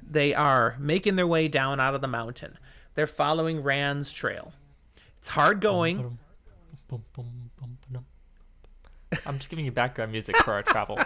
B: they are making their way down out of the mountain. They're following Rand's trail. It's hard going.
A: I'm just giving you background music for our travel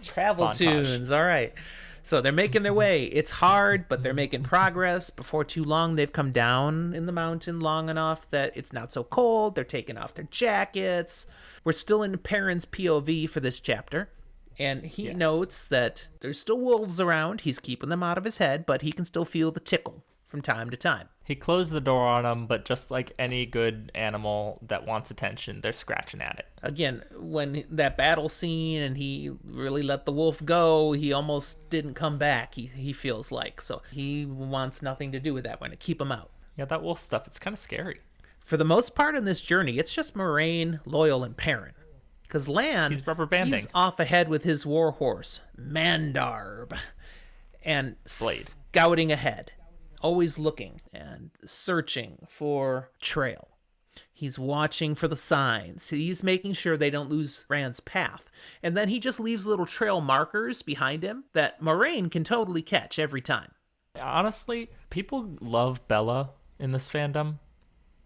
B: montage. Tunes. All right. So they're making their way. It's hard, but they're making progress. Before too long, they've come down in the mountain long enough that it's not so cold. They're taking off their jackets. We're still in Perrin's POV for this chapter. And he notes that there's still wolves around. He's keeping them out of his head, but he can still feel the tickle from time to time.
A: He closed the door on them, but just like any good animal that wants attention, they're scratching at it.
B: Again, when that battle scene and he really let the wolf go, he almost didn't come back, he feels like. So he wants nothing to do with that. We're going to keep him out.
A: Yeah, that wolf stuff, it's kind of scary.
B: For the most part in this journey, it's just Moraine, Loyal, and Perrin. Because Lan,
A: he's rubber banding.
B: He's off ahead with his warhorse, Mandarb, and
A: Blade.
B: Scouting ahead. Always looking and searching for trail. He's watching for the signs. He's making sure they don't lose Rand's path. And then he just leaves little trail markers behind him that Moraine can totally catch every time.
A: Honestly, people love Bella in this fandom.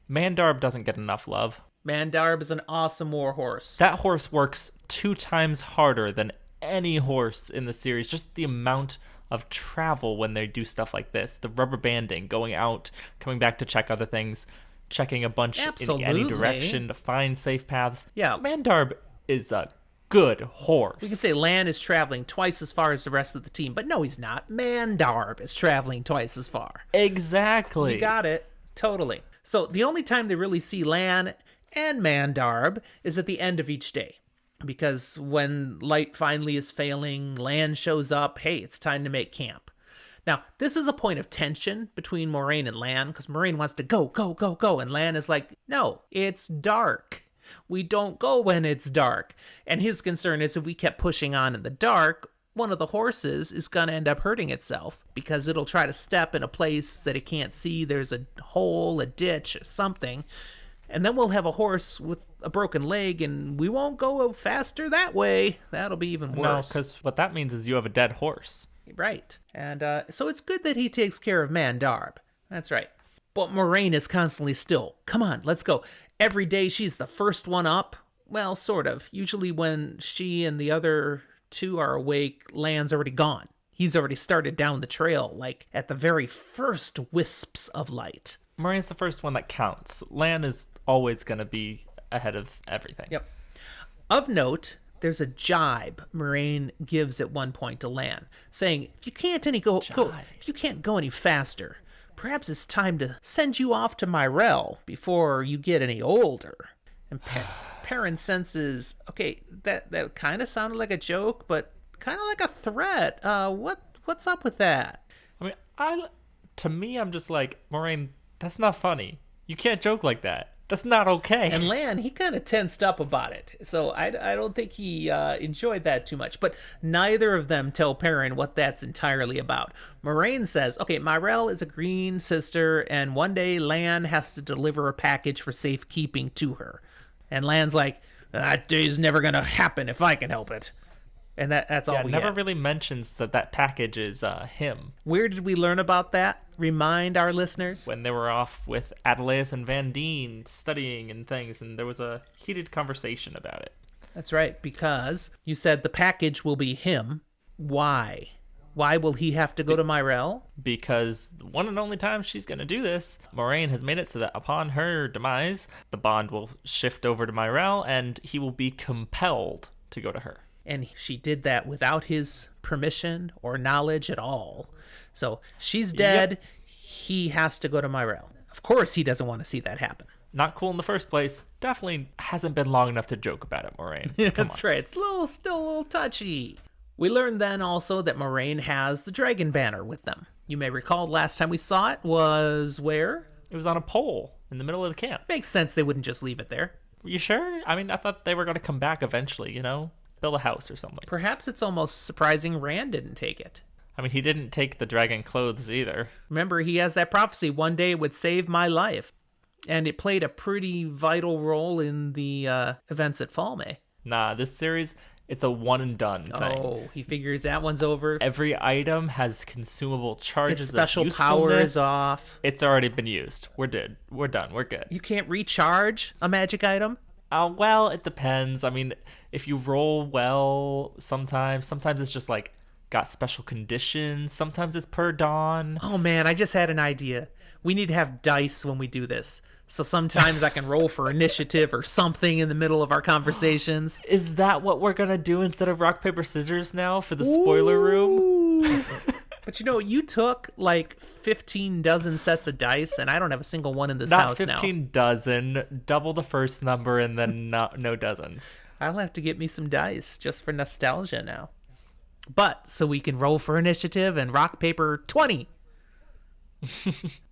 A: Mandarb doesn't get enough love.
B: Mandarb is an awesome war horse.
A: That horse works 2 times harder than any horse in the series. Just the amount of travel when they do stuff like this, the rubber banding, going out, coming back to check other things, checking a bunch
B: Absolutely.
A: in any direction to find safe paths.
B: Yeah.
A: Mandarb is a good horse.
B: We can say Lan is traveling twice as far as the rest of the team, but no, he's not. Mandarb is traveling twice as far.
A: Exactly.
B: You got it. Totally. So the only time they really see Lan and Mandarb is at the end of each day. Because when light finally is failing, Lan shows up. Hey, it's time to make camp. Now, this is a point of tension between Moraine and Lan, because Moraine wants to go, go, go, go. And Lan is like, no, it's dark. We don't go when it's dark. And his concern is if we kept pushing on in the dark, one of the horses is going to end up hurting itself because it'll try to step in a place that it can't see. There's a hole, a ditch, something. And then we'll have a horse with a broken leg, and we won't go faster that way. That'll be even worse.
A: No, because what that means is you have a dead horse.
B: Right. And so it's good that he takes care of Mandarb. That's right. But Moraine is constantly still. Come on, let's go. Every day she's the first one up. Well, sort of. Usually when she and the other two are awake, Lan's already gone. He's already started down the trail, like at the very first wisps of light.
A: Moraine's the first one that counts. Lan is always going to be ahead of everything.
B: Yep. Of note, there's a jibe Moraine gives at one point to Lan, saying, if you can't go any faster, perhaps it's time to send you off to Myrell before you get any older. And Perrin senses, okay, that kind of sounded like a joke, but kind of like a threat. What's up with that?
A: I mean, to me, I'm just like, Moraine, that's not funny. You can't joke like that. That's not okay.
B: And Lan, he kind of tensed up about it. So I don't think he enjoyed that too much. But neither of them tell Perrin what that's entirely about. Moraine says, okay, Myrell is a green sister, and one day Lan has to deliver a package for safekeeping to her. And Lan's like, that day's never going to happen if I can help it. And that's all we
A: never
B: have.
A: really mentions that package is him.
B: Where did we learn about that? Remind our listeners.
A: When they were off with Adelaus and Van Deen studying and things, and there was a heated conversation about it.
B: That's right, because you said the package will be him. Why? Why will he have to go to Myrell?
A: Because the one and only time she's going to do this, Moraine has made it so that upon her demise, the bond will shift over to Myrell, and he will be compelled to go to her.
B: And she did that without his permission or knowledge at all. So she's dead. Yep. He has to go to Myrell. Of course he doesn't want to see that happen.
A: Not cool in the first place. Definitely hasn't been long enough to joke about it, Moraine.
B: That's right. It's still a little touchy. We learned then also that Moraine has the dragon banner with them. You may recall last time we saw it was where?
A: It was on a pole in the middle of the camp.
B: Makes sense they wouldn't just leave it there.
A: You sure? I mean, I thought they were going to come back eventually, build a house or something.
B: Perhaps it's almost surprising Rand didn't take it.
A: I mean, he didn't take the dragon clothes either.
B: Remember, he has that prophecy, one day it would save my life. And it played a pretty vital role in the events at Falme.
A: Nah, this series, it's a one and done thing.
B: Oh, he figures that one's over.
A: Every item has consumable charges.
B: Its special power is off.
A: It's already been used. We're dead. We're done. We're good.
B: You can't recharge a magic item?
A: Well, it depends. I mean, if you roll well, sometimes it's just like got special conditions. Sometimes it's per dawn.
B: Oh man, I just had an idea. We need to have dice when we do this. So sometimes I can roll for initiative or something in the middle of our conversations.
A: Is that what we're going to do instead of rock, paper, scissors now for the spoiler room?
B: But you took like 15 dozen sets of dice, and I don't have a single one in this house now.
A: Not 15 dozen, double the first number, and then no dozens.
B: I'll have to get me some dice just for nostalgia now. But so we can roll for initiative and rock, paper, 20.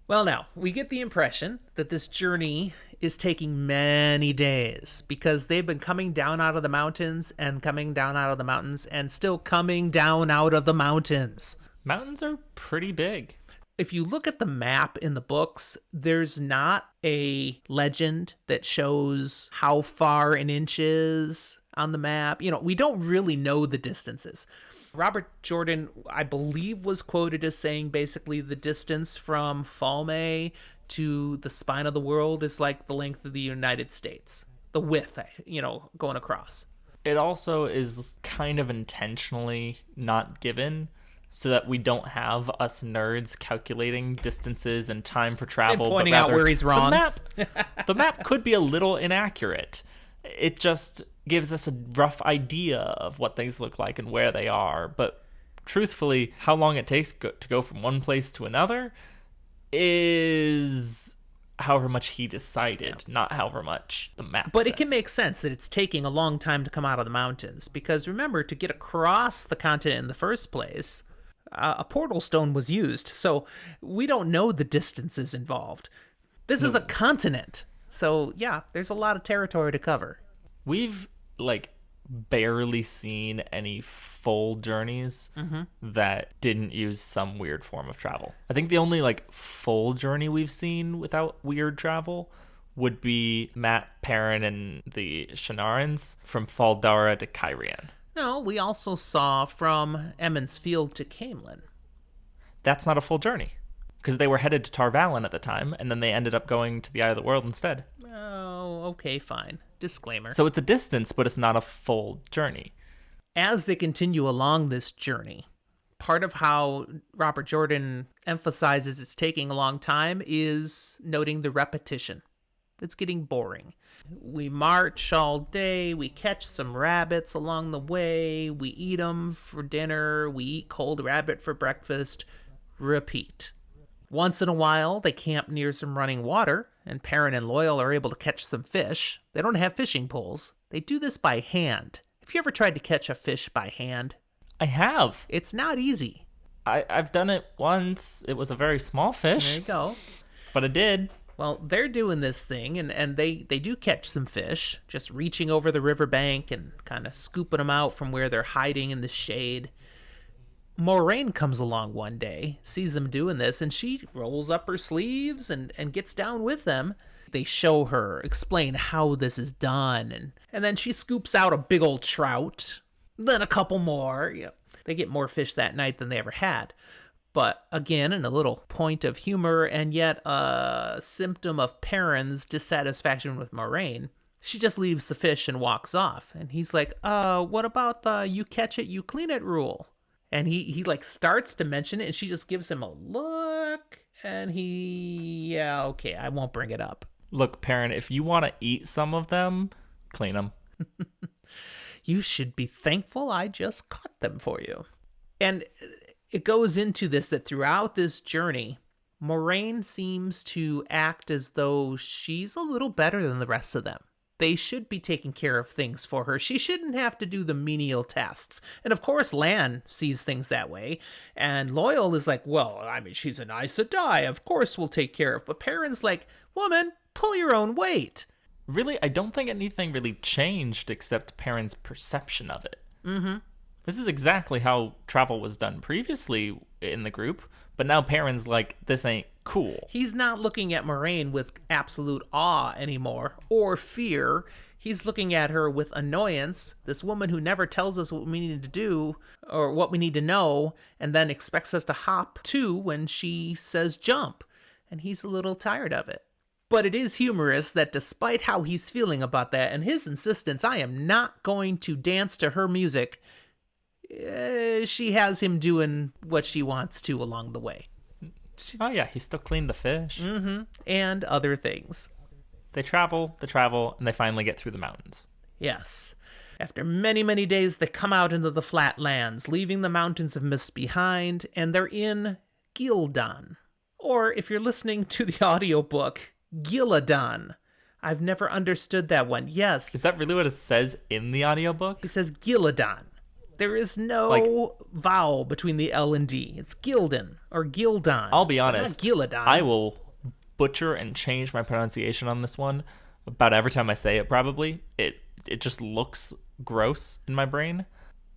B: Well, now, we get the impression that this journey is taking many days because they've been coming down out of the mountains and coming down out of the mountains and still coming down out of the mountains.
A: Mountains are pretty big.
B: If you look at the map in the books, there's not a legend that shows how far an inch is. on the map. We don't really know the distances. Robert Jordan, I believe, was quoted as saying basically the distance from Falme to the spine of the world is like the length of the United States. The width, going across.
A: It also is kind of intentionally not given so that we don't have us nerds calculating distances and time for travel.
B: And pointing out where he's wrong.
A: The map could be a little inaccurate. It just gives us a rough idea of what things look like and where they are. But truthfully, how long it takes to go from one place to another is however much he decided, not however much the map
B: But
A: says.
B: it can make sense that it's taking a long time to come out of the mountains, because remember, to get across the continent in the first place, a portal stone was used, so we don't know the distances involved. This is a continent, so yeah, there's a lot of territory to cover.
A: We've barely seen any full journeys that didn't use some weird form of travel. I think the only full journey we've seen without weird travel would be Matt, Perrin, and the Shanarans from Faldara to Kyrian.
B: No, we also saw from Emmons Field to Camelin.
A: That's not a full journey, because they were headed to Tarvalin at the time, and then they ended up going to the Eye of the World instead.
B: Oh, okay, fine. Disclaimer.
A: So it's a distance, but it's not a full journey.
B: As they continue along this journey, part of how Robert Jordan emphasizes it's taking a long time is noting the repetition. It's getting boring. We march all day, we catch some rabbits along the way, we eat them for dinner, we eat cold rabbit for breakfast, repeat. Once in a while, they camp near some running water, and Perrin and Loyal are able to catch some fish. They don't have fishing poles. They do this by hand. Have you ever tried to catch a fish by hand?
A: I have.
B: It's not easy.
A: I've done it once. It was a very small fish.
B: There you go.
A: But I did.
B: Well, they're doing this thing, and they do catch some fish, just reaching over the riverbank and kind of scooping them out from where they're hiding in the shade. Moraine comes along one day, sees them doing this, and she rolls up her sleeves and gets down with them. They show her, explain how this is done, and then she scoops out a big old trout, then a couple more. They get more fish that night than they ever had. But again, in a little point of humor and yet a symptom of Perrin's dissatisfaction with Moraine, she just leaves the fish and walks off. And he's like, what about the you catch it, you clean it rule? And he starts to mention it, and she just gives him a look, and yeah, okay, I won't bring it up.
A: Look, Perrin, if you want to eat some of them, clean them.
B: You should be thankful I just caught them for you. And it goes into this, that throughout this journey, Moraine seems to act as though she's a little better than the rest of them. They should be taking care of things for her. She shouldn't have to do the menial tasks. And of course, Lan sees things that way. And Loyal is like, well, I mean, she's an Aes Sedai. Of course we'll take care of. But Perrin's like, woman, pull your own weight.
A: Really, I don't think anything really changed except Perrin's perception of it.
B: Mm-hmm.
A: This is exactly how travel was done previously in the group. But now Perrin's like, this ain't cool.
B: He's not looking at Moraine with absolute awe anymore, or fear. He's looking at her with annoyance, this woman who never tells us what we need to do, or what we need to know, and then expects us to hop to when she says jump. And he's a little tired of it. But it is humorous that despite how he's feeling about that, and his insistence, I am not going to dance to her music, she has him doing what she wants to along the way.
A: Oh yeah, he still cleaned the fish.
B: Mm-hmm. And other things.
A: They travel, and they finally get through the mountains.
B: Yes. After many, many days, they come out into the flatlands, leaving the mountains of mist behind, and they're in Gildan. Or, if you're listening to the audiobook, Gillidan. I've never understood that one. Yes.
A: Is that really what it says in the audiobook?
B: He says Gillidan. There is no vowel between the L and D. It's Gildan or Gildan.
A: I'll be honest.
B: Gillidan.
A: I will butcher and change my pronunciation on this one about every time I say it, probably. It just looks gross in my brain.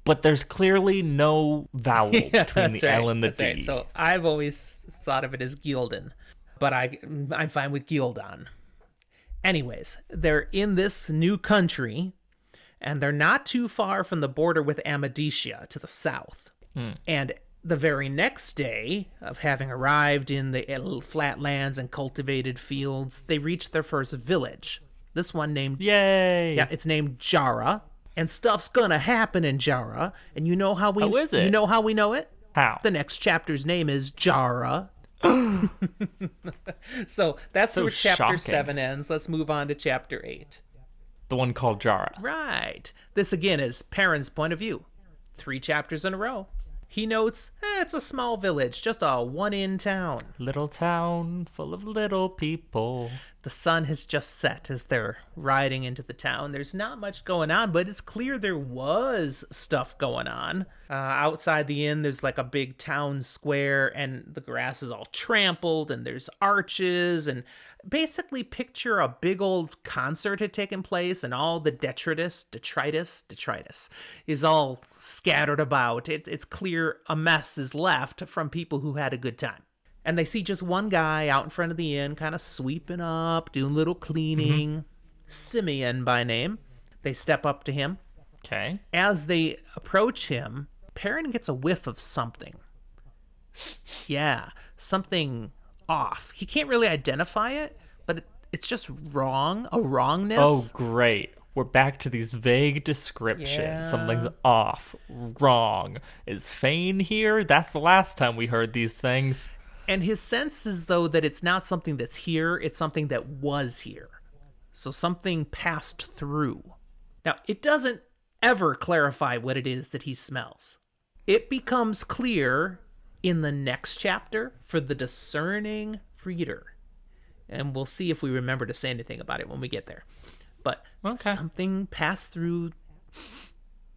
A: But there's clearly no vowel between the L and the D.
B: Right. So I've always thought of it as Gildan. But I'm fine with Gildan. Anyways, they're in this new country. And they're not too far from the border with Amadicia to the south. And the very next day of having arrived in the flatlands and cultivated fields, they reach their first village. This one named...
A: Yay!
B: Yeah, it's named Jara. And stuff's gonna happen in Jara. And you know how we...
A: How is it?
B: You know how we know it?
A: How?
B: The next chapter's name is Jara. So that's
A: So
B: where chapter
A: shocking.
B: 7 ends. Let's move on to chapter 8.
A: The one called Jara.
B: Right. This again is Perrin's point of view. 3 chapters in a row. He notes, it's a small village, just a one-in town.
A: Little town full of little people.
B: The sun has just set as they're riding into the town. There's not much going on, but it's clear there was stuff going on. Outside the inn, there's like a big town square, and the grass is all trampled, and there's arches, and basically picture a big old concert had taken place, and all the detritus is all scattered about. It's clear a mess is left from people who had a good time. And they see just one guy out in front of the inn, kind of sweeping up, doing a little cleaning. Simeon by name. They step up to him.
A: Okay.
B: As they approach him, Perrin gets a whiff of something. Yeah, something off. He can't really identify it, but it's just wrong, a wrongness.
A: Oh, great. We're back to these vague descriptions.
B: Yeah.
A: Something's off, wrong. Is Fane here? That's the last time we heard these things.
B: And his sense is, though, that it's not something that's here, it's something that was here. So something passed through. Now, it doesn't ever clarify what it is that he smells. It becomes clear in the next chapter for the discerning reader. And we'll see if we remember to say anything about it when we get there. But something passed through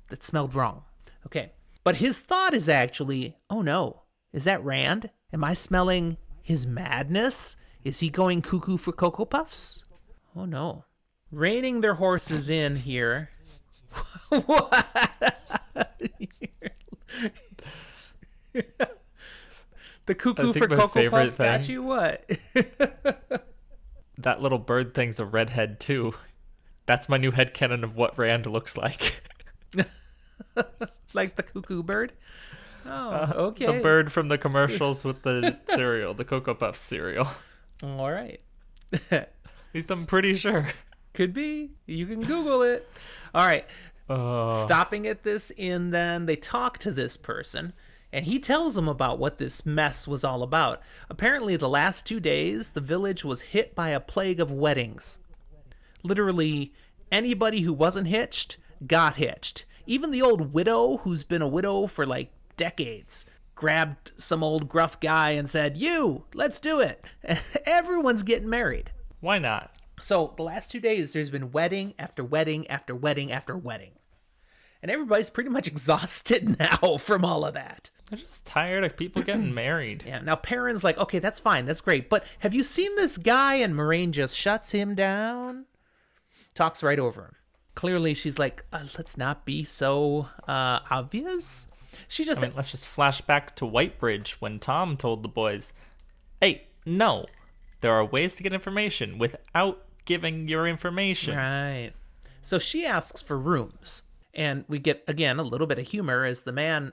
B: that smelled wrong. Okay. But his thought is actually, oh no, is that Rand? Am I smelling his madness? Is he going cuckoo for Cocoa Puffs? Oh no. Reining their horses in here. What? The cuckoo for Cocoa Puffs got you what?
A: That little bird thing's a redhead too. That's my new headcanon of what Rand looks like.
B: Like the cuckoo bird? Oh, okay.
A: The bird from the commercials with the cereal, the Cocoa Puffs cereal.
B: All right.
A: At least I'm pretty sure.
B: Could be. You can Google it. All right. Stopping at this inn, then, they talk to this person, and he tells them about what this mess was all about. Apparently, the last 2 days, the village was hit by a plague of weddings. Literally, anybody who wasn't hitched got hitched. Even the old widow, who's been a widow for like decades, grabbed some old gruff guy and said, "You, let's do it." Everyone's getting married.
A: Why not?
B: So the last 2 days, there's been wedding after wedding after wedding after wedding. And everybody's pretty much exhausted now from all of that.
A: I'm just tired of people getting married.
B: Yeah, now Perrin's like, okay, that's fine, that's great. But have you seen this guy? And Moraine just shuts him down. Talks right over him. Clearly, she's like, let's not be so obvious. She just...
A: let's just flash back to Whitebridge when Tom told the boys, hey, no, there are ways to get information without giving your information.
B: Right. So she asks for rooms. And we get, again, a little bit of humor as the man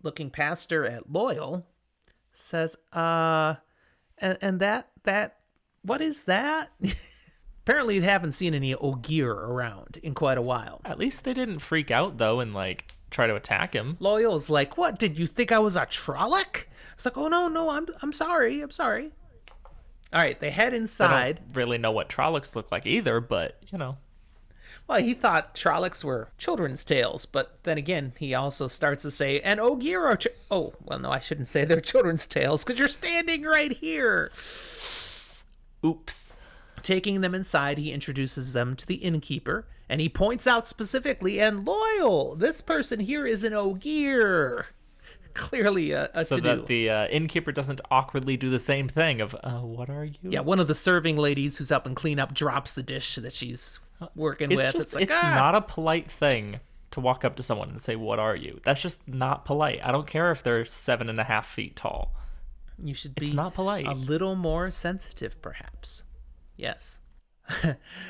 B: looking past her at Loyal says, and that, what is that? Apparently they haven't seen any Ogier around in quite a while.
A: At least they didn't freak out, though, and, try to attack him.
B: Loyal's like, what, did you think I was a Trolloc? It's like, oh, no, I'm sorry. All right, they head inside.
A: I don't really know what Trollocs look like either, but,
B: Well, he thought Trollocs were children's tales, but then again, he also starts to say, and Ogier are... oh, well, no, I shouldn't say they're children's tales, because you're standing right here.
A: Oops.
B: Taking them inside, he introduces them to the innkeeper, and he points out specifically, and Loyal, this person here is an Ogier. Clearly a
A: so
B: to-do.
A: that the innkeeper doesn't awkwardly do the same thing of, what are you?
B: Yeah, one of the serving ladies who's up and clean up drops the dish that she's working with.
A: It's not a polite thing to walk up to someone and say, what are you? That's just not polite. I don't care if they're 7.5 feet tall.
B: You should be
A: it's not polite.
B: A little more sensitive, perhaps. Yes.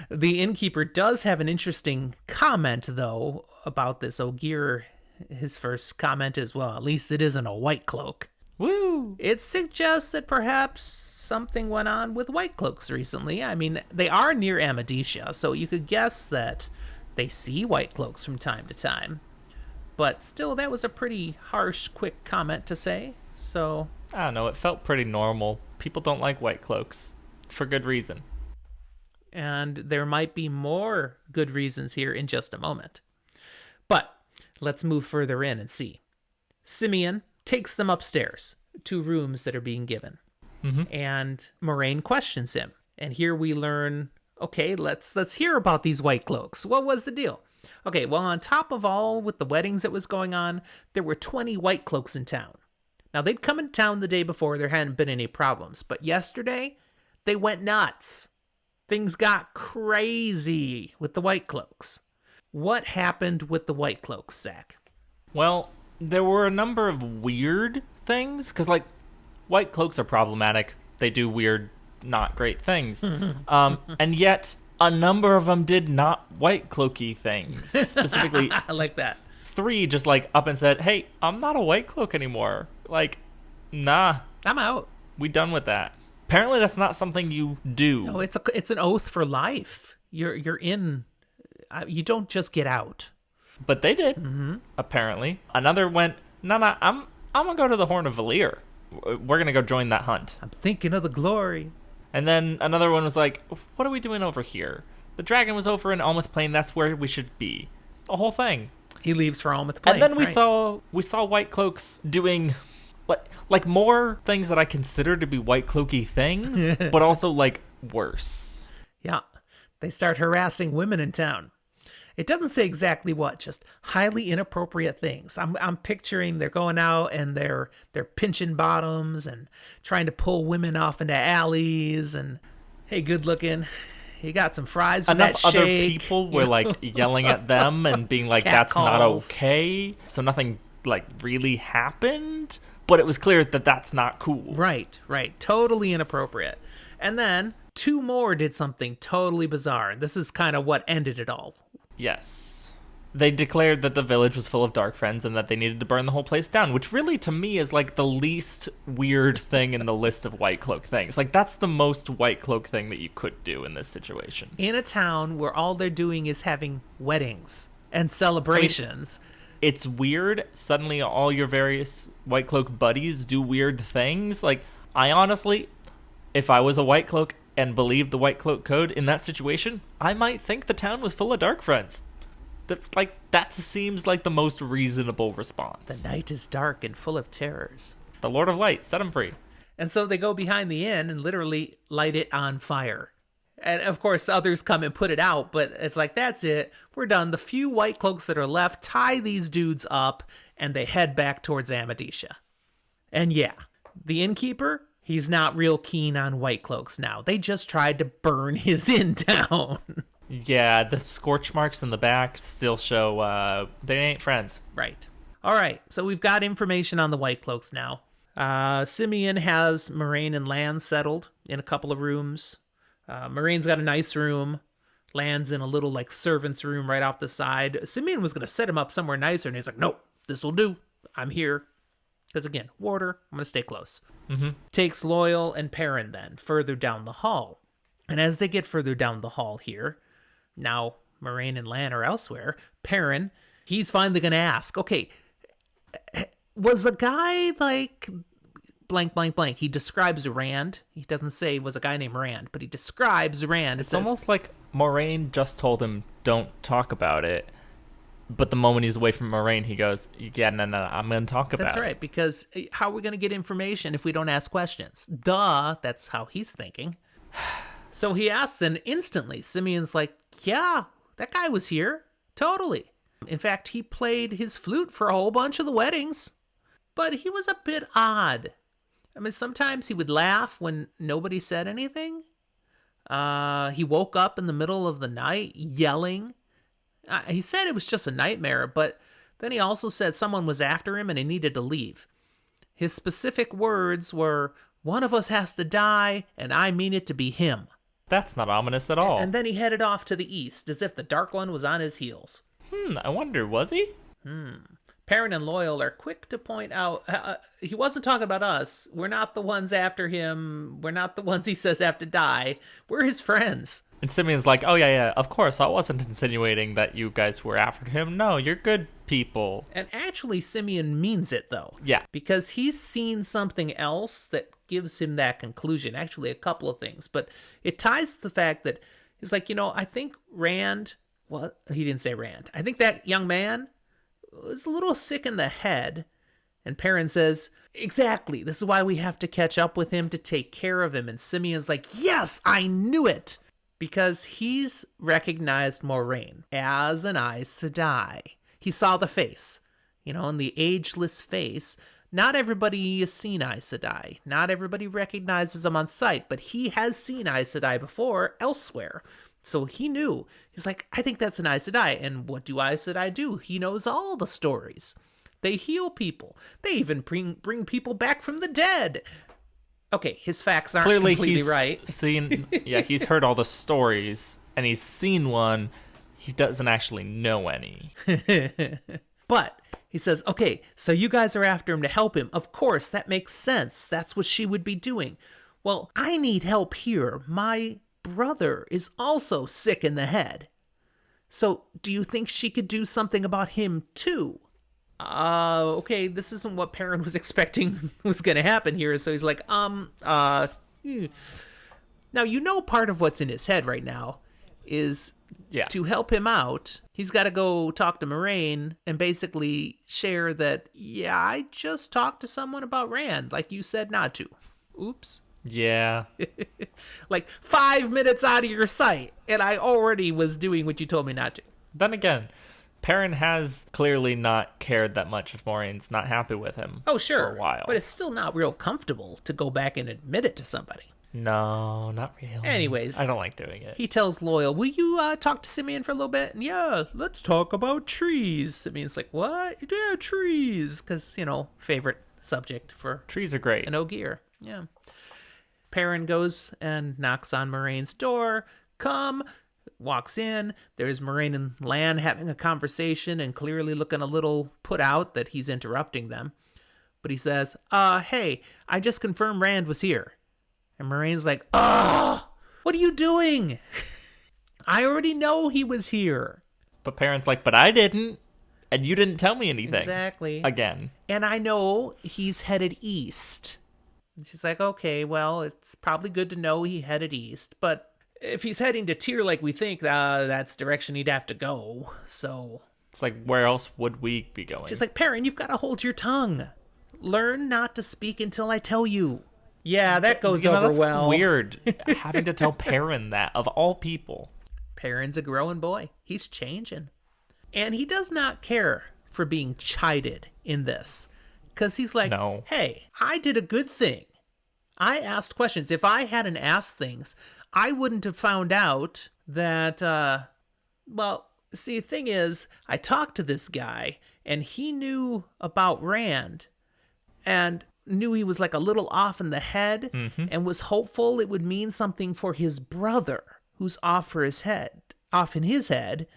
B: The innkeeper does have an interesting comment, though, about this Ogier. His first comment is, well, at least it isn't a white cloak.
A: Woo!
B: It suggests that perhaps something went on with white cloaks recently. I mean, they are near Amadisha, so you could guess that they see white cloaks from time to time. But still, that was a pretty harsh, quick comment to say. So
A: I don't know. It felt pretty normal. People don't like white cloaks for good reason.
B: and there might be more good reasons here in just a moment. But let's move further in and see. Simeon takes them upstairs to rooms that are being given. And Moraine questions him. And here we learn, okay, let's hear about these white cloaks. What was the deal? Okay, well, on top of all with the weddings that was going on, there were 20 white cloaks in town. Now, they'd come in town the day before. There hadn't been any problems. But yesterday, they went nuts. Things got crazy with the white cloaks. What happened with the white cloaks, Zach?
A: Well, there were a number of weird things, because, like, white cloaks are problematic. They do weird, not great things. And yet, a number of them did not white cloaky things. Specifically,
B: I like that.
A: 3 just, like, up and said, hey, I'm not a white cloak anymore. Like, nah,
B: I'm out.
A: we done with that. Apparently, that's not something you do.
B: No, it's an oath for life. You're in. You don't just get out.
A: But they did, apparently. Another went, no, I'm gonna go to the Horn of Valir. We're gonna go join that hunt.
B: I'm thinking of the glory.
A: And then another one was like, what are we doing over here? The dragon was over in Almouth Plain. That's where we should be. The whole thing.
B: He leaves for Almouth Plain.
A: And then we
B: right.
A: saw white cloaks doing like more things that I consider to be white cloaky things, but also like worse.
B: Yeah, they start harassing women in town. It doesn't say exactly what, just highly inappropriate things. I'm picturing they're going out and they're pinching bottoms and trying to pull women off into alleys and, hey, good looking, you got some fries with
A: Enough
B: that
A: other
B: shake.
A: people were like yelling at them and being like,
B: Cat
A: that's not
B: calls.
A: okay. So nothing like really happened, but it was clear that that's not cool.
B: Right. Totally inappropriate. And then 2 more did something totally bizarre. And this is kind of what ended it all.
A: Yes. They declared that the village was full of dark friends and that they needed to burn the whole place down, which really, to me, is like the least weird thing in the list of white cloak things. Like, that's the most white cloak thing that you could do in this situation.
B: In a town where all they're doing is having weddings and celebrations.
A: It's weird. Suddenly, all your various white cloak buddies do weird things. Like, I honestly, if I was a white cloak and believed the white cloak code in that situation, I might think the town was full of dark friends. That seems like the most reasonable response.
B: The night is dark and full of terrors.
A: The Lord of Light, set him free.
B: And so they go behind the inn and literally light it on fire. And of course, others come and put it out, but it's like, that's it. We're done. The few white cloaks that are left tie these dudes up and they head back towards Amadisha. And yeah, the innkeeper, he's not real keen on white cloaks now. They just tried to burn his inn down.
A: Yeah, the scorch marks in the back still show they ain't friends.
B: Right. All right, so we've got information on the white cloaks now. Simeon has Moraine and Lan settled in a couple of rooms. Moraine's got a nice room. Lan's in a little like servant's room right off the side. Simeon was going to set him up somewhere nicer, and he's like, nope, this will do. I'm here. Because again, warder, I'm going to stay close. Takes Loyal and Perrin then further down the hall. And as they get further down the hall here, now Moraine and Lan are elsewhere, Perrin, he's finally going to ask, okay, was the guy like blank, blank, blank? He describes Rand. He doesn't say was a guy named Rand, but he describes Rand.
A: It's almost like Moraine just told him, don't talk about it. But the moment he's away from Moraine, he goes, yeah, no, I'm going to talk about it.
B: That's right, because how are we going to get information if we don't ask questions? Duh, that's how he's thinking. So he asks, and instantly Simeon's like, yeah, that guy was here. Totally. In fact, he played his flute for a whole bunch of the weddings. But he was a bit odd. I mean, sometimes he would laugh when nobody said anything. He woke up in the middle of the night yelling. He said it was just a nightmare, but then he also said someone was after him and he needed to leave. His specific words were, one of us has to die, and I mean it to be him.
A: That's not ominous at all.
B: And then he headed off to the east, as if the Dark One was on his heels.
A: I wonder, was he?
B: Perrin and Loyal are quick to point out, he wasn't talking about us. We're not the ones after him. We're not the ones he says have to die. We're his friends.
A: And Simeon's like, oh, yeah, of course. I wasn't insinuating that you guys were after him. No, you're good people.
B: And actually, Simeon means it, though.
A: Yeah.
B: Because he's seen something else that gives him that conclusion. Actually, a couple of things. But it ties to the fact that he's like, I think Rand, well, he didn't say Rand. I think that young man was a little sick in the head. And Perrin says, exactly. This is why we have to catch up with him to take care of him. And Simeon's like, yes, I knew it. Because he's recognized Moraine as an Aes Sedai. He saw the face, in the ageless face. Not everybody has seen Aes Sedai. Not everybody recognizes them on sight, but he has seen Aes Sedai before elsewhere. So he knew. He's like, I think that's an Aes Sedai. And what do Aes Sedai do? He knows all the stories. They heal people. They even bring people back from the dead. Okay, his facts aren't completely right.
A: He's heard all the stories, and he's seen one. He doesn't actually know any.
B: But he says, okay, so you guys are after him to help him. Of course, that makes sense. That's what she would be doing. Well, I need help here. My brother is also sick in the head. So do you think she could do something about him too? Okay, this isn't what Perrin was expecting was going to happen here. So he's like, Now, part of what's in his head right now is to help him out. He's got to go talk to Moraine and basically share that, I just talked to someone about Rand, like you said not to. Oops.
A: Yeah.
B: Like 5 minutes out of your sight, and I already was doing what you told me not to.
A: Then again, Perrin has clearly not cared that much if Moraine's not happy with him.
B: Oh, sure.
A: For a while.
B: But it's still not real comfortable to go back and admit it to somebody.
A: No, not really.
B: Anyways.
A: I don't like doing it.
B: He tells Loyal, will you talk to Simeon for a little bit? And yeah, let's talk about trees. Simeon's like, what? Yeah, trees. Because, favorite subject for
A: trees are great.
B: An Ogier. Yeah. Perrin goes and knocks on Moraine's door. Come. Walks in. There's Moraine and Lan having a conversation and clearly looking a little put out that he's interrupting them. But he says, hey, I just confirmed Rand was here. And Moraine's like, what are you doing? I already know he was here.
A: But Perrin's like, but I didn't. And you didn't tell me anything.
B: Exactly.
A: Again.
B: And I know he's headed east. And she's like, okay, well, it's probably good to know he headed east, but if he's heading to Tyr like we think, that's the direction he'd have to go. So
A: it's like, where else would we be going?
B: She's like, Perrin, you've got to hold your tongue. Learn not to speak until I tell you. Yeah, that goes over
A: that's
B: well.
A: Weird having to tell Perrin that, of all people.
B: Perrin's a growing boy. He's changing. And he does not care for being chided in this. Because he's like,
A: no.
B: Hey, I did a good thing. I asked questions. If I hadn't asked things, I wouldn't have found out that, see, the thing is, I talked to this guy, and he knew about Rand, and knew he was like a little off in the head, and was hopeful it would mean something for his brother, who's off in his head,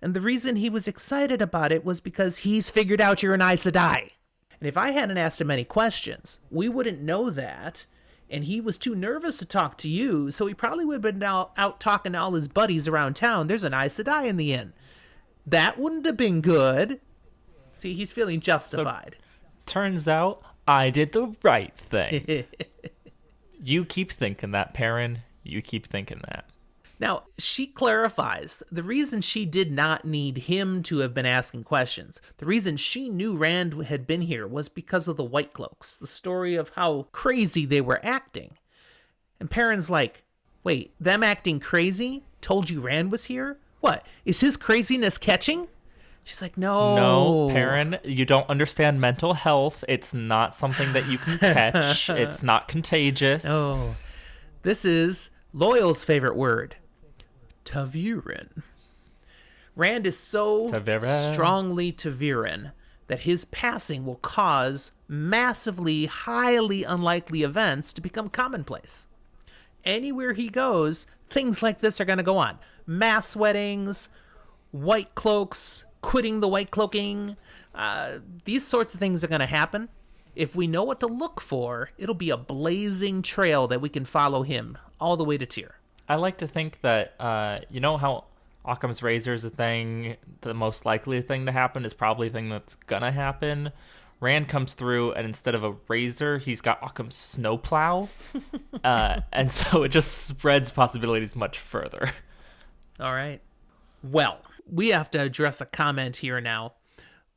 B: and the reason he was excited about it was because he's figured out you're an Aes Sedai. And if I hadn't asked him any questions, we wouldn't know that. And he was too nervous to talk to you, so he probably would have been out talking to all his buddies around town. There's an Aes Sedai in the inn. That wouldn't have been good. See, he's feeling justified.
A: So, turns out I did the right thing. You keep thinking that, Perrin. You keep thinking that.
B: Now, she clarifies the reason she did not need him to have been asking questions. The reason she knew Rand had been here was because of the White Cloaks, the story of how crazy they were acting. And Perrin's like, wait, them acting crazy told you Rand was here? What, is his craziness catching? She's like, no.
A: No, Perrin, you don't understand mental health. It's not something that you can catch. It's not contagious.
B: No. This is Loyal's favorite word. Taviran. Rand is so strongly Taviran that his passing will cause massively, highly unlikely events to become commonplace. Anywhere he goes, things like this are going to go on. Mass weddings, white cloaks, quitting the white cloaking. These sorts of things are going to happen. If we know what to look for, it'll be a blazing trail that we can follow him all the way to Tyr.
A: I like to think that, you know how Occam's razor is a thing, the most likely thing to happen is probably the thing that's gonna happen. Rand comes through, and instead of a razor, he's got Occam's snowplow. And so it just spreads possibilities much further.
B: All right. Well, we have to address a comment here now.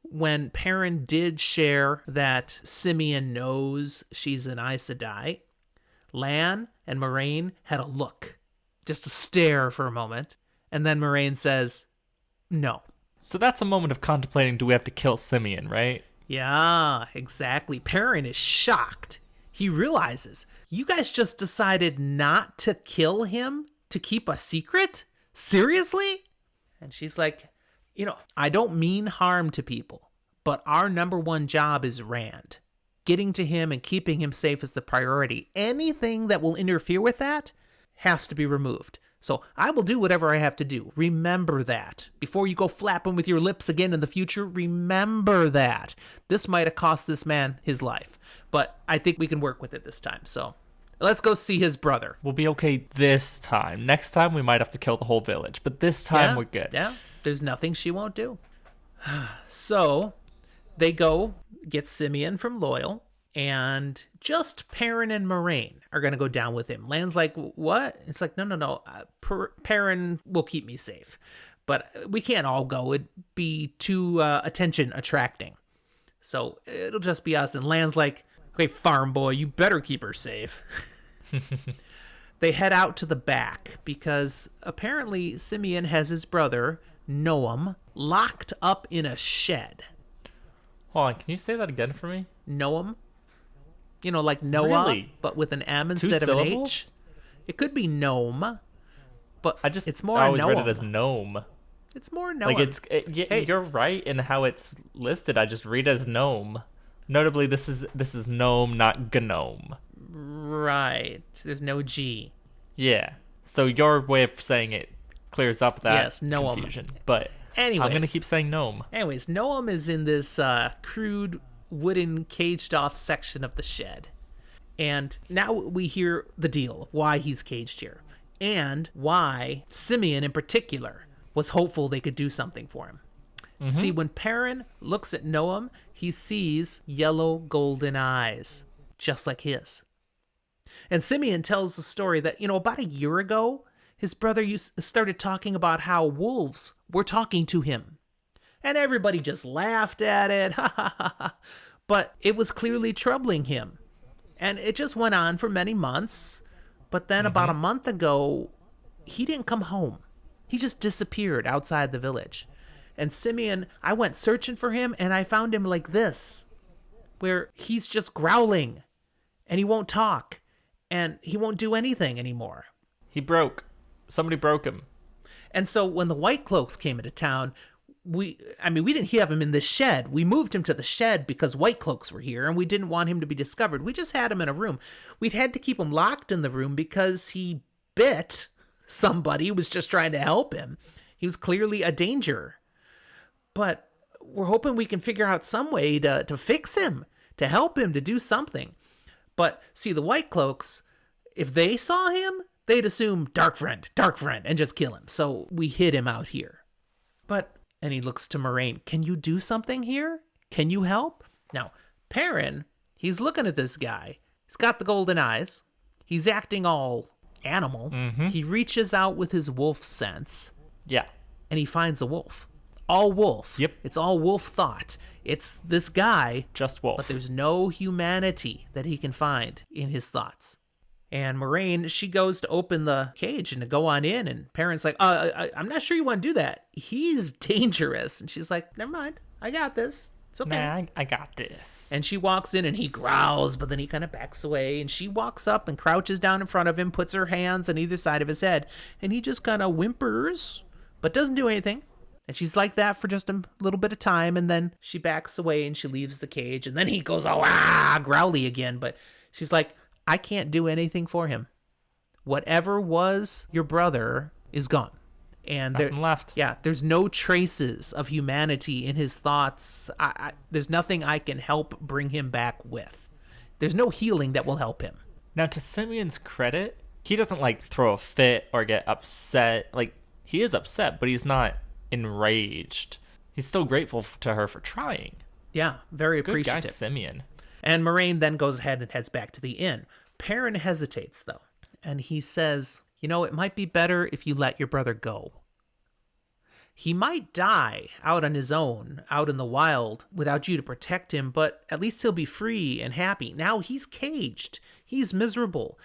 B: When Perrin did share that Simeon knows she's an Aes Sedai, Lan and Moraine had a look, just a stare for a moment, and then Moraine says, no.
A: So that's a moment of contemplating, do we have to kill Simeon, right?
B: Yeah, exactly. Perrin is shocked. He realizes, you guys just decided not to kill him to keep a secret? Seriously? And she's like, I don't mean harm to people, but our number one job is Rand. Getting to him and keeping him safe is the priority. Anything that will interfere with that has to be removed. So I will do whatever I have to do. Remember that. Before you go flapping with your lips again in the future, remember that. This might have cost this man his life, but I think we can work with it this time. So let's go see his brother.
A: We'll be okay this time. Next time, we might have to kill the whole village, but this time we're good.
B: Yeah, there's nothing she won't do. So they go get Simeon from Loyal, and just Perrin and Moraine are going to go down with him. Lan's like, what? It's like, no. Perrin will keep me safe. But we can't all go. It'd be too attention attracting. So it'll just be us. And Lan's like, okay, farm boy, you better keep her safe. They head out to the back because apparently Simeon has his brother, Noam, locked up in a shed.
A: Hold on, can you say that again for me?
B: Noam? Like Noah,
A: Really?
B: but with an M
A: Two
B: instead of an
A: syllables?
B: H. It could be gnome, but it's more
A: I always
B: Noam.
A: read it as gnome.
B: It's more Noam.
A: Like
B: Hey.
A: you're right in how it's listed. I just read it as gnome. Notably, this is gnome, not gnome.
B: Right. There's no G.
A: Yeah. So your way of saying it clears up that
B: Yes, gnome.
A: confusion. But
B: Anyways.
A: I'm gonna keep saying gnome.
B: Anyways, Noam is in this crude wooden caged off section of the shed. And now we hear the deal of why he's caged here and why Simeon in particular was hopeful they could do something for him. Mm-hmm. See, when Perrin looks at Noam, he sees yellow golden eyes, just like his. And Simeon tells the story that, about a year ago, his brother started talking about how wolves were talking to him. And everybody just laughed at it. But it was clearly troubling him. And it just went on for many months. But then about a month ago, he didn't come home. He just disappeared outside the village. And Simeon, I went searching for him and I found him like this, where he's just growling and he won't talk and he won't do anything anymore.
A: He broke. Somebody broke him.
B: And so when the White Cloaks came into town, we didn't have him in the shed. We moved him to the shed because White Cloaks were here and we didn't want him to be discovered. We just had him in a room. We'd had to keep him locked in the room because he bit somebody who was just trying to help him. He was clearly a danger. But we're hoping we can figure out some way to fix him, to help him, to do something. But see, the White Cloaks, if they saw him, they'd assume dark friend, and just kill him. So we hid him out here. And he looks to Moraine. Can you do something here? Can you help? Now, Perrin, he's looking at this guy. He's got the golden eyes. He's acting all animal. Mm-hmm. He reaches out with his wolf sense.
A: Yeah.
B: And he finds a wolf. All wolf.
A: Yep.
B: It's all wolf thought. It's this guy.
A: Just wolf.
B: But there's no humanity that he can find in his thoughts. And Moraine, she goes to open the cage and to go on in. And Perrin's like, I'm not sure you want to do that. He's dangerous. And she's like, never mind. I got this. It's okay.
A: Nah, I got this.
B: And she walks in and he growls, but then he kind of backs away. And she walks up and crouches down in front of him, puts her hands on either side of his head. And he just kind of whimpers, but doesn't do anything. And she's like that for just a little bit of time. And then she backs away and she leaves the cage. And then he goes, growly again. But she's like, I can't do anything for him. Whatever was your brother is gone. And
A: Nothing left.
B: yeah, there's no traces of humanity in his thoughts. There's nothing I can help bring him back with. There's no healing that will help him.
A: Now, to Simeon's credit, he doesn't like throw a fit or get upset. Like, he is upset, but he's not enraged. He's still grateful to her for trying.
B: Yeah, very
A: Good
B: appreciative.
A: guy, Simeon.
B: And Moraine then goes ahead and heads back to the inn. Perrin hesitates, though, and he says, it might be better if you let your brother go. He might die out on his own, out in the wild, without you to protect him, but at least he'll be free and happy. Now he's caged. He's miserable.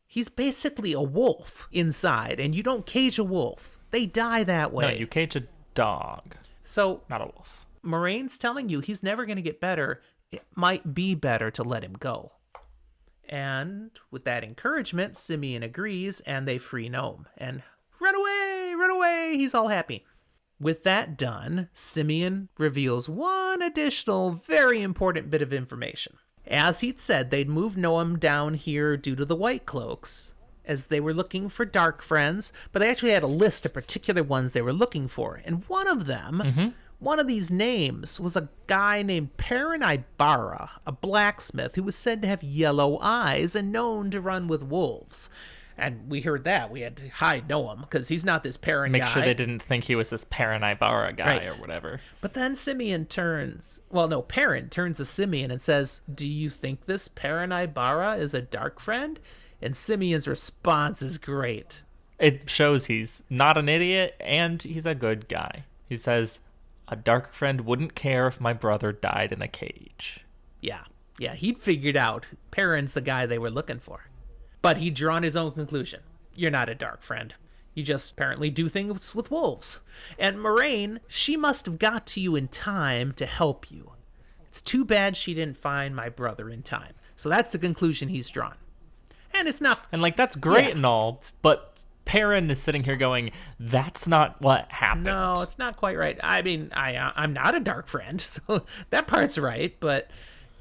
B: He's basically a wolf inside, and you don't cage a wolf. They die that way.
A: No, you cage a dog.
B: So,
A: not a wolf.
B: Moraine's telling you he's never going to get better. It might be better to let him go. And with that encouragement, Simeon agrees, and they free Gnome. And run away, he's all happy. With that done, Simeon reveals one additional very important bit of information. As he'd said, they'd moved Noam down here due to the White Cloaks, as they were looking for dark friends, but they actually had a list of particular ones they were looking for. And one of them, one of these names, was a guy named Perrin Ibarra, a blacksmith who was said to have yellow eyes and known to run with wolves. And we heard that. We had to hide Noam, because he's not this Perrin guy.
A: Make sure they didn't think he was this Perrin Ibarra guy or whatever.
B: But then Perrin turns to Simeon and says, do you think this Perrin Ibarra is a dark friend? And Simeon's response is great.
A: It shows he's not an idiot, and he's a good guy. He says, a dark friend wouldn't care if my brother died in a cage.
B: Yeah, he'd figured out Perrin's the guy they were looking for. But he'd drawn his own conclusion. You're not a dark friend. You just apparently do things with wolves. And Moraine, she must have got to you in time to help you. It's too bad she didn't find my brother in time. So that's the conclusion he's drawn. And it's not...
A: And, that's great and all, but Perrin is sitting here going, that's not what happened.
B: No, it's not quite right. I mean, I'm not a dark friend, so that part's right. But,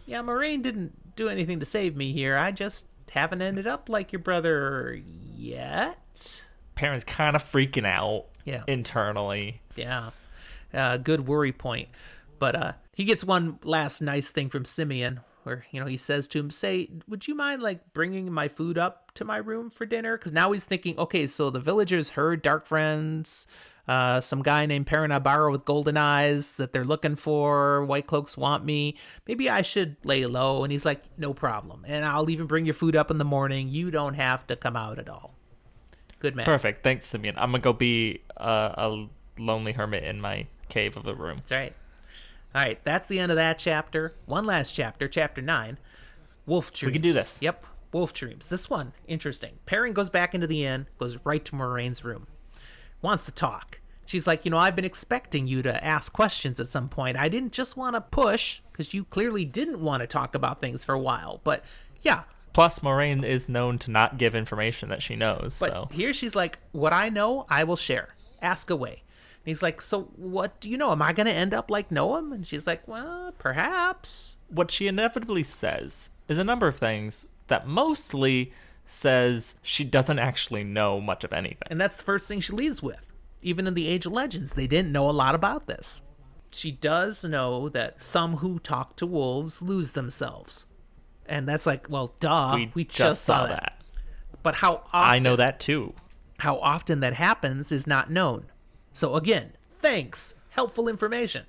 B: yeah, Moraine didn't do anything to save me here. I just haven't ended up like your brother yet.
A: Perrin's kind of freaking out internally.
B: Yeah. Good worry point. But he gets one last nice thing from Simeon, where, he says to him, would you mind, bringing my food up to my room for dinner? Because now he's thinking, okay, so the villagers heard dark friends, some guy named Perrin Ibarra with golden eyes that they're looking for, White Cloaks want me. Maybe I should lay low. And he's like, no problem. And I'll even bring your food up in the morning. You don't have to come out at all. Good man.
A: Perfect. Thanks, Simeon. I'm going to go be a lonely hermit in my cave of a room.
B: That's right. All right, that's the end of that chapter. One last chapter, chapter 9. Wolf Dreams.
A: We can do this.
B: Yep, Wolf Dreams. This one, interesting. Perrin goes back into the inn, goes right to Moraine's room. Wants to talk. She's like, I've been expecting you to ask questions at some point. I didn't just want to push, because you clearly didn't want to talk about things for a while. But, yeah.
A: Plus, Moraine is known to not give information that she knows.
B: But here she's like, what I know, I will share. Ask away. And he's like, so what do you know? Am I going to end up like Noam? And she's like, well, perhaps.
A: What she inevitably says is a number of things that mostly says she doesn't actually know much of anything.
B: And that's the first thing she leads with. Even in the Age of Legends, they didn't know a lot about this. She does know that some who talk to wolves lose themselves. And that's like, well, duh. We just saw that. But how often...
A: I know that too.
B: How often that happens is not known. So again, thanks. Helpful information.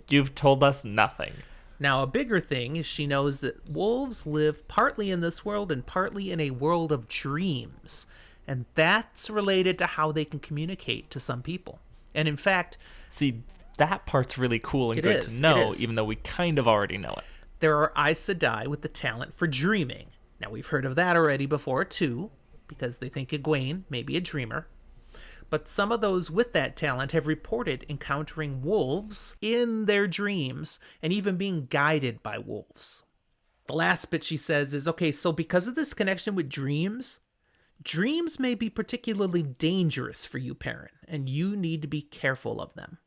A: You've told us nothing.
B: Now, a bigger thing is she knows that wolves live partly in this world and partly in a world of dreams. And that's related to how they can communicate to some people. And in fact...
A: See, that part's really cool and good to know, even though we kind of already know it.
B: There are Aes Sedai with the talent for dreaming. Now, we've heard of that already before, too, because they think Egwene may be a dreamer. But some of those with that talent have reported encountering wolves in their dreams and even being guided by wolves. The last bit she says is, okay, so because of this connection with dreams may be particularly dangerous for you, Perrin, and you need to be careful of them.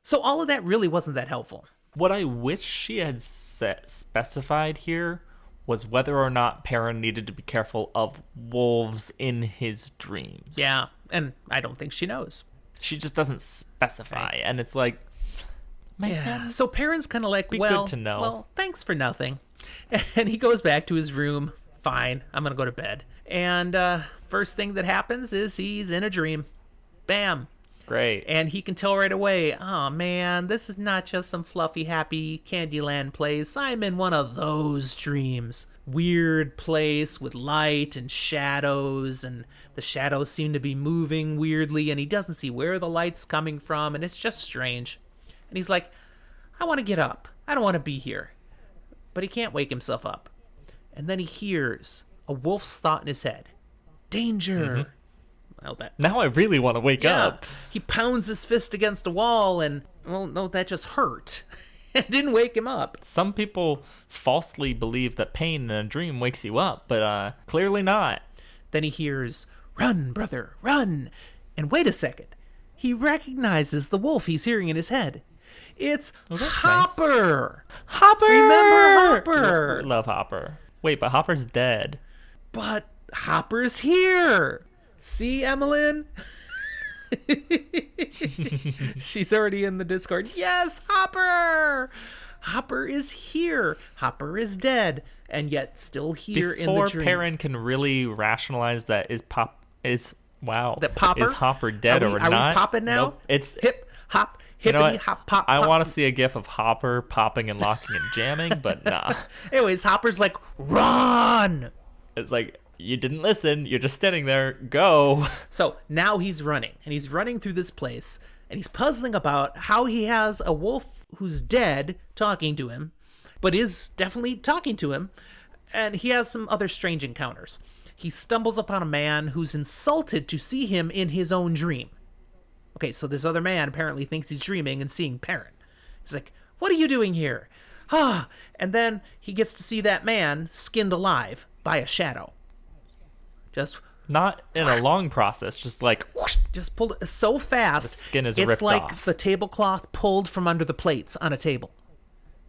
B: So all of that really wasn't that helpful.
A: What I wish she had specified here was whether or not Perrin needed to be careful of wolves in his dreams.
B: Yeah, and I don't think she knows.
A: She just doesn't specify, right. And it's like, man,
B: yeah. So Perrin's kind of like,
A: be
B: well,
A: good to know.
B: Well, thanks for nothing. And he goes back to his room. Fine, I'm gonna go to bed. And first thing that happens is he's in a dream. Bam.
A: Great.
B: And he can tell right away, oh man, this is not just some fluffy, happy Candyland place. I'm in one of those dreams. Weird place with light and shadows, and the shadows seem to be moving weirdly, and he doesn't see where the light's coming from, and it's just strange. And he's like, I want to get up. I don't want to be here. But he can't wake himself up. And then he hears a wolf's thought in his head. Danger. Mm-hmm. Well,
A: now I really want to wake up.
B: He pounds his fist against a wall and, well, no, that just hurt. It didn't wake him up.
A: Some people falsely believe that pain in a dream wakes you up, but clearly not.
B: Then he hears, run, brother, run. And wait a second. He recognizes the wolf he's hearing in his head. It's Hopper.
A: Nice. Hopper!
B: Remember Hopper?
A: Love Hopper. Wait, but Hopper's dead.
B: But Hopper's here. See, Emmeline? She's already in the Discord. Yes, Hopper! Hopper is here. Hopper is dead, and yet still here in the dream.
A: Before Perrin can really rationalize that that Popper? Is Hopper dead or not?
B: Are we popping now?
A: Nope. It's
B: hip, hop, hippity, hop, pop,
A: I
B: pop.
A: want to see a gif of Hopper popping and locking and jamming, but nah.
B: Anyways, Hopper's like, run!
A: It's like, you didn't listen. You're just standing there. Go.
B: So now he's running, and he's running through this place, and he's puzzling about how he has a wolf who's dead talking to him, but is definitely talking to him, and he has some other strange encounters. He stumbles upon a man who's insulted to see him in his own dream. Okay, so this other man apparently thinks he's dreaming and seeing Perrin. He's like, what are you doing here? And then he gets to see that man skinned alive by a shadow. Just
A: not in a long process, just like whoosh,
B: just pulled it so fast.
A: The skin is
B: ripped
A: ripped
B: like
A: off.
B: The tablecloth pulled from under the plates on a table,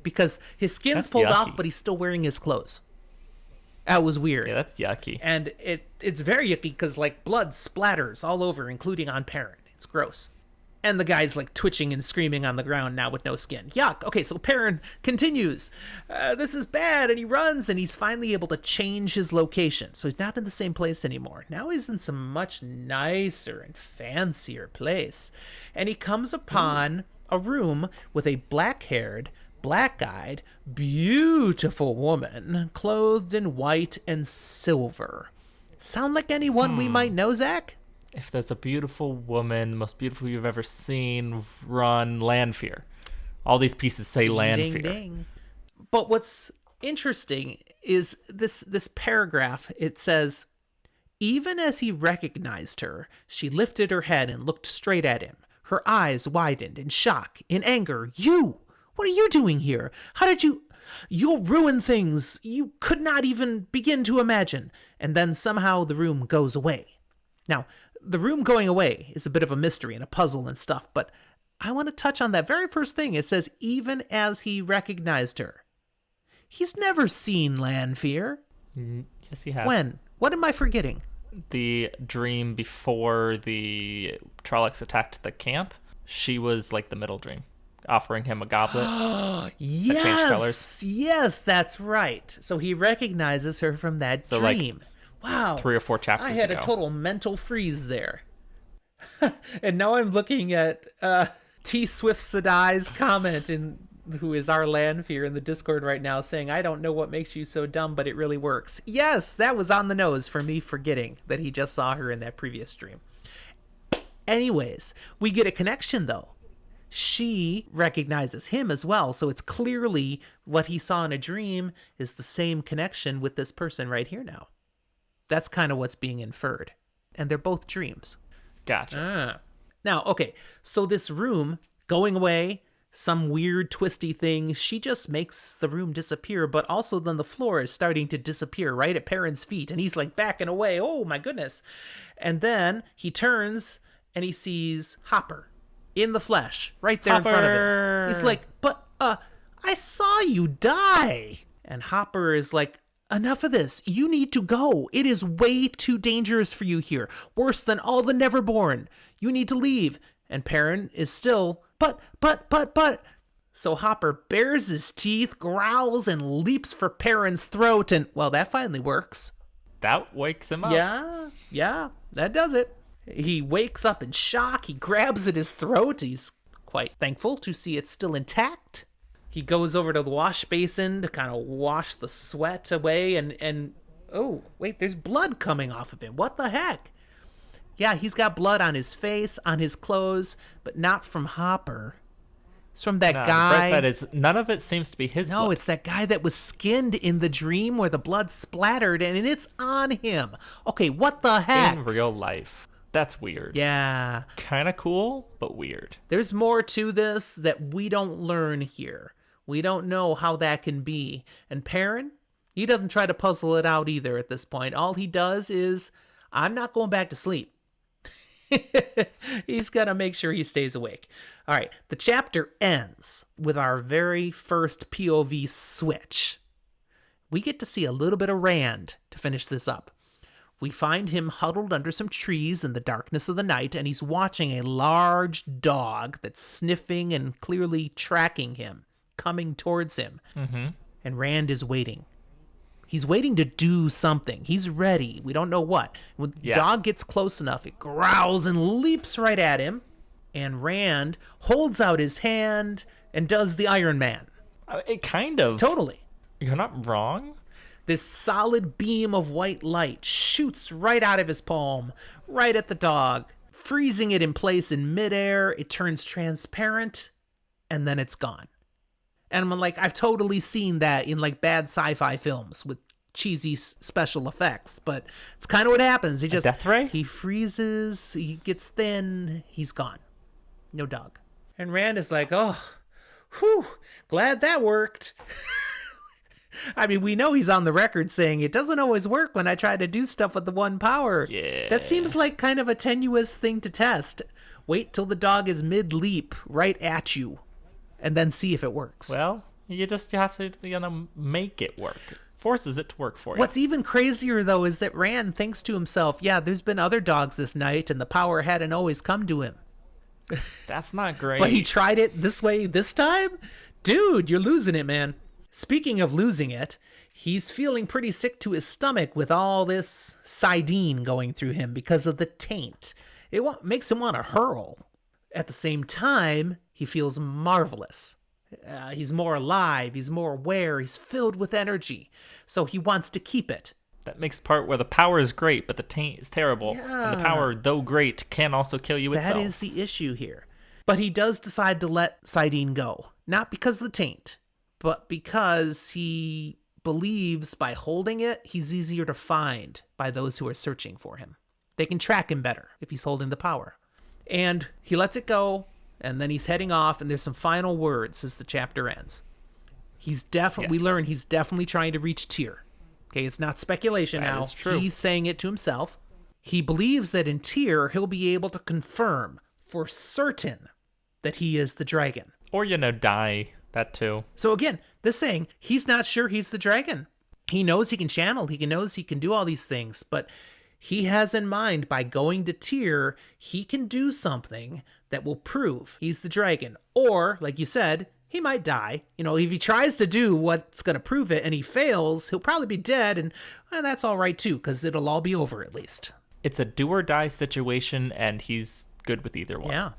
B: because his skin's
A: That's
B: pulled
A: yucky.
B: off, but he's still wearing his clothes. That was weird.
A: Yeah, that's yucky.
B: And it's very yucky because like blood splatters all over, including on Perrin. It's gross. And the guy's like twitching and screaming on the ground now with no skin. Yuck. Okay, so Perrin continues. This is bad. And he runs, and he's finally able to change his location. So he's not in the same place anymore. Now he's in some much nicer and fancier place. And he comes upon a room with a black-haired, black-eyed, beautiful woman clothed in white and silver. Sound like anyone we might know, Zach?
A: If there's a beautiful woman, most beautiful you've ever seen, run Lanfear. All these pieces say Lanfear.
B: Ding, ding. But what's interesting is this paragraph. It says, even as he recognized her, she lifted her head and looked straight at him. Her eyes widened in shock, in anger. You! What are you doing here? How did you... You'll ruin things you could not even begin to imagine. And then somehow the room goes away. Now, the room going away is a bit of a mystery and a puzzle and stuff, but I want to touch on that very first thing. It says, even as he recognized her. He's never seen Lanfear.
A: Yes, he has.
B: When? What am I forgetting?
A: The dream before the Trollocs attacked the camp, she was like the middle dream, offering him a goblet.
B: Yes, that's right. So he recognizes her from that dream.
A: Like,
B: wow.
A: 3 or 4 chapters
B: I had
A: ago.
B: a total mental freeze there. And now I'm looking at T. Swift Sadai's comment, who is our Lanfear in the Discord right now, saying, I don't know what makes you so dumb, but it really works. Yes, that was on the nose for me forgetting that he just saw her in that previous dream. Anyways, we get a connection, though. She recognizes him as well, so it's clearly what he saw in a dream is the same connection with this person right here now. That's kind of what's being inferred. And they're both dreams.
A: Gotcha.
B: Now, okay, so this room going away, some weird twisty thing, she just makes the room disappear, but also then the floor is starting to disappear right at Perrin's feet, and he's like backing away. Oh my goodness. And then he turns and he sees Hopper in the flesh right there in front of him. He's like, but I saw you die. And Hopper is like, Enough of this. You need to go. It is way too dangerous for you here. Worse than all the Neverborn. You need to leave. And Perrin is still, but. So Hopper bares his teeth, growls, and leaps for Perrin's throat, and, well, that finally works.
A: That wakes him up.
B: Yeah, that does it. He wakes up in shock. He grabs at his throat. He's quite thankful to see it's still intact. He goes over to the wash basin to kind of wash the sweat away, and oh, wait, there's blood coming off of him. What the heck? Yeah, he's got blood on his face, on his clothes, but not from Hopper. It's from that guy.
A: The bright side is none of it seems to be his blood.
B: No, it's that guy that was skinned in the dream where the blood splattered, and it's on him. Okay, what the heck?
A: In real life. That's weird.
B: Yeah.
A: Kind of cool, but weird.
B: There's more to this that we don't learn here. We don't know how that can be. And Perrin, he doesn't try to puzzle it out either at this point. All he does is, I'm not going back to sleep. He's got to make sure he stays awake. All right, the chapter ends with our very first POV switch. We get to see a little bit of Rand to finish this up. We find him huddled under some trees in the darkness of the night, and he's watching a large dog that's sniffing and clearly tracking him, coming towards him.
A: Mm-hmm.
B: And Rand is waiting. He's waiting to do something. He's ready. We don't know what. When the dog gets close enough, it growls and leaps right at him. And Rand holds out his hand and does the Iron Man.
A: It kind of.
B: Totally.
A: You're not wrong.
B: This solid beam of white light shoots right out of his palm, right at the dog, freezing it in place in midair. It turns transparent, and then it's gone. And I'm like, I've totally seen that in like bad sci-fi films with cheesy special effects, but it's kind of what happens. He just,
A: death ray?
B: He freezes, he gets thin, he's gone. No dog. And Rand is like, oh, whew, glad that worked. I mean, we know he's on the record saying it doesn't always work when I try to do stuff with the one power.
A: Yeah.
B: That seems like kind of a tenuous thing to test. Wait till the dog is mid-leap right at you, and then see if it works.
A: Well, you have to, make it work. Forces it to work for you.
B: What's even crazier, though, is that Rand thinks to himself, yeah, there's been other dogs this night, and the power hadn't always come to him.
A: That's not great.
B: But he tried it this way this time? Dude, you're losing it, man. Speaking of losing it, he's feeling pretty sick to his stomach with all this sardine going through him because of the taint. It makes him want to hurl. At the same time, he feels marvelous. He's more alive, he's more aware, he's filled with energy. So he wants to keep it.
A: That makes part where the power is great, but the taint is terrible.
B: Yeah.
A: And the power, though great, can also kill you itself.
B: That is the issue here. But he does decide to let sardine go. Not because of the taint, but because he believes by holding it, he's easier to find by those who are searching for him. They can track him better if he's holding the power. And he lets it go, and then he's heading off, and there's some final words as the chapter ends. We learn he's definitely trying to reach Tyr. Okay, it's not speculation
A: that
B: now.
A: Is true.
B: He's saying it to himself. He believes that in Tyr, he'll be able to confirm for certain that he is the dragon.
A: Or, die. That too.
B: So again, this saying, he's not sure he's the dragon. He knows he can channel, knows he can do all these things, but he has in mind by going to Tyr, he can do something that will prove he's the dragon. Or, like you said, he might die. If he tries to do what's going to prove it and he fails, he'll probably be dead, and that's all right too, because it'll all be over at least.
A: It's a do or die situation, and he's good with either one.
B: Yeah.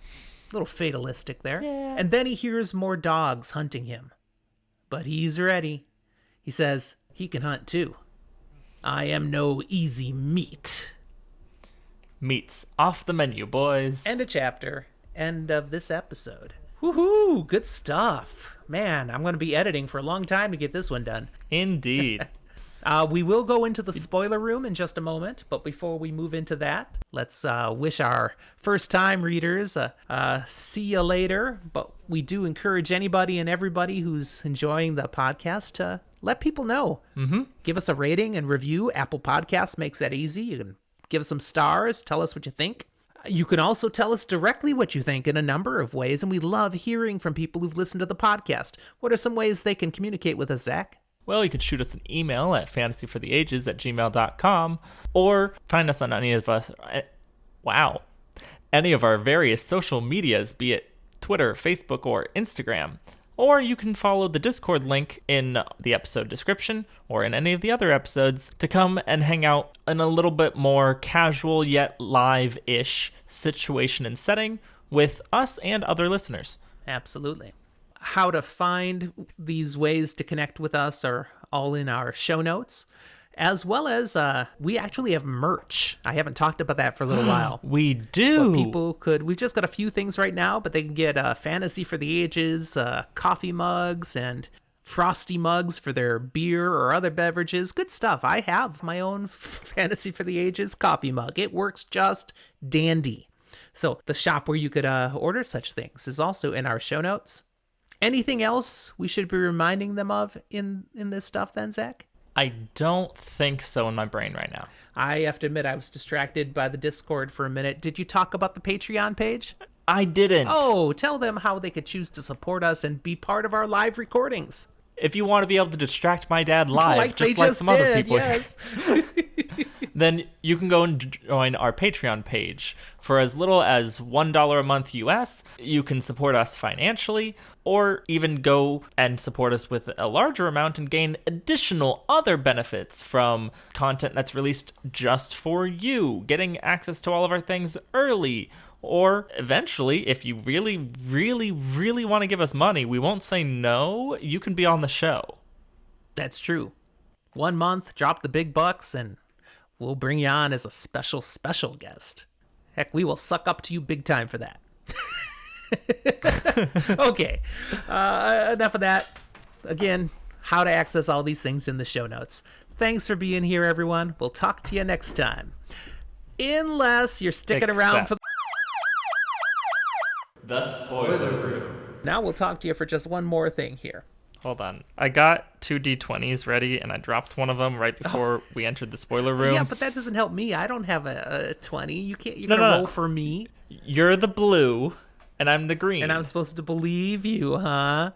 B: A little fatalistic there.
A: Yeah.
B: And then he hears more dogs hunting him. But he's ready. He says he can hunt too. I am no easy meat.
A: Meat's off the menu, boys.
B: End of chapter. End of this episode. Woohoo! Good stuff. Man, I'm going to be editing for a long time to get this one done.
A: Indeed.
B: We will go into the spoiler room in just a moment, but before we move into that, let's wish our first-time readers see you later. But we do encourage anybody and everybody who's enjoying the podcast to let people know.
A: Mm-hmm.
B: Give us a rating and review. Apple Podcasts makes that easy. You can give us some stars. Tell us what you think. You can also tell us directly what you think in a number of ways, and we love hearing from people who've listened to the podcast. What are some ways they can communicate with us, Zach?
A: Well, you could shoot us an email at fantasyfortheages@gmail.com, or find us on any of our various social medias, be it Twitter, Facebook, or Instagram. Or you can follow the Discord link in the episode description or in any of the other episodes to come and hang out in a little bit more casual yet live-ish situation and setting with us and other listeners.
B: Absolutely. How to find these ways to connect with us are all in our show notes, as well as we actually have merch. I haven't talked about that for a little while.
A: We do.
B: We've just got a few things right now, but they can get Fantasy for the Ages, coffee mugs, and frosty mugs for their beer or other beverages. Good stuff. I have my own Fantasy for the Ages coffee mug. It works just dandy. So the shop where you could order such things is also in our show notes. Anything else we should be reminding them of in this stuff then, Zach?
A: I don't think so in my brain right now.
B: I have to admit, I was distracted by the Discord for a minute. Did you talk about the Patreon page?
A: I didn't.
B: Oh, tell them how they could choose to support us and be part of our live recordings.
A: If you want to be able to distract my dad live,
B: like
A: some other people
B: yes.
A: then you can go and join our Patreon page. For as little as $1 a month US, you can support us financially, or even go and support us with a larger amount and gain additional other benefits from content that's released just for you, getting access to all of our things early. Or eventually, if you really, really, really want to give us money, we won't say no. You can be on the show.
B: That's true. 1 month, drop the big bucks, and we'll bring you on as a special guest. Heck, we will suck up to you big time for that. Okay, enough of that. Again, how to access all these things in the show notes. Thanks for being here, everyone. We'll talk to you next time. Unless you're sticking around for
A: the spoiler room.
B: Now we'll talk to you for just one more thing here.
A: Hold on. I got 2 D20s ready, and I dropped one of them right before we entered the spoiler room.
B: Yeah, but that doesn't help me. I don't have a 20. You can't. You're gonna roll for me.
A: You're the blue, and I'm the green.
B: And I'm supposed to believe you, huh?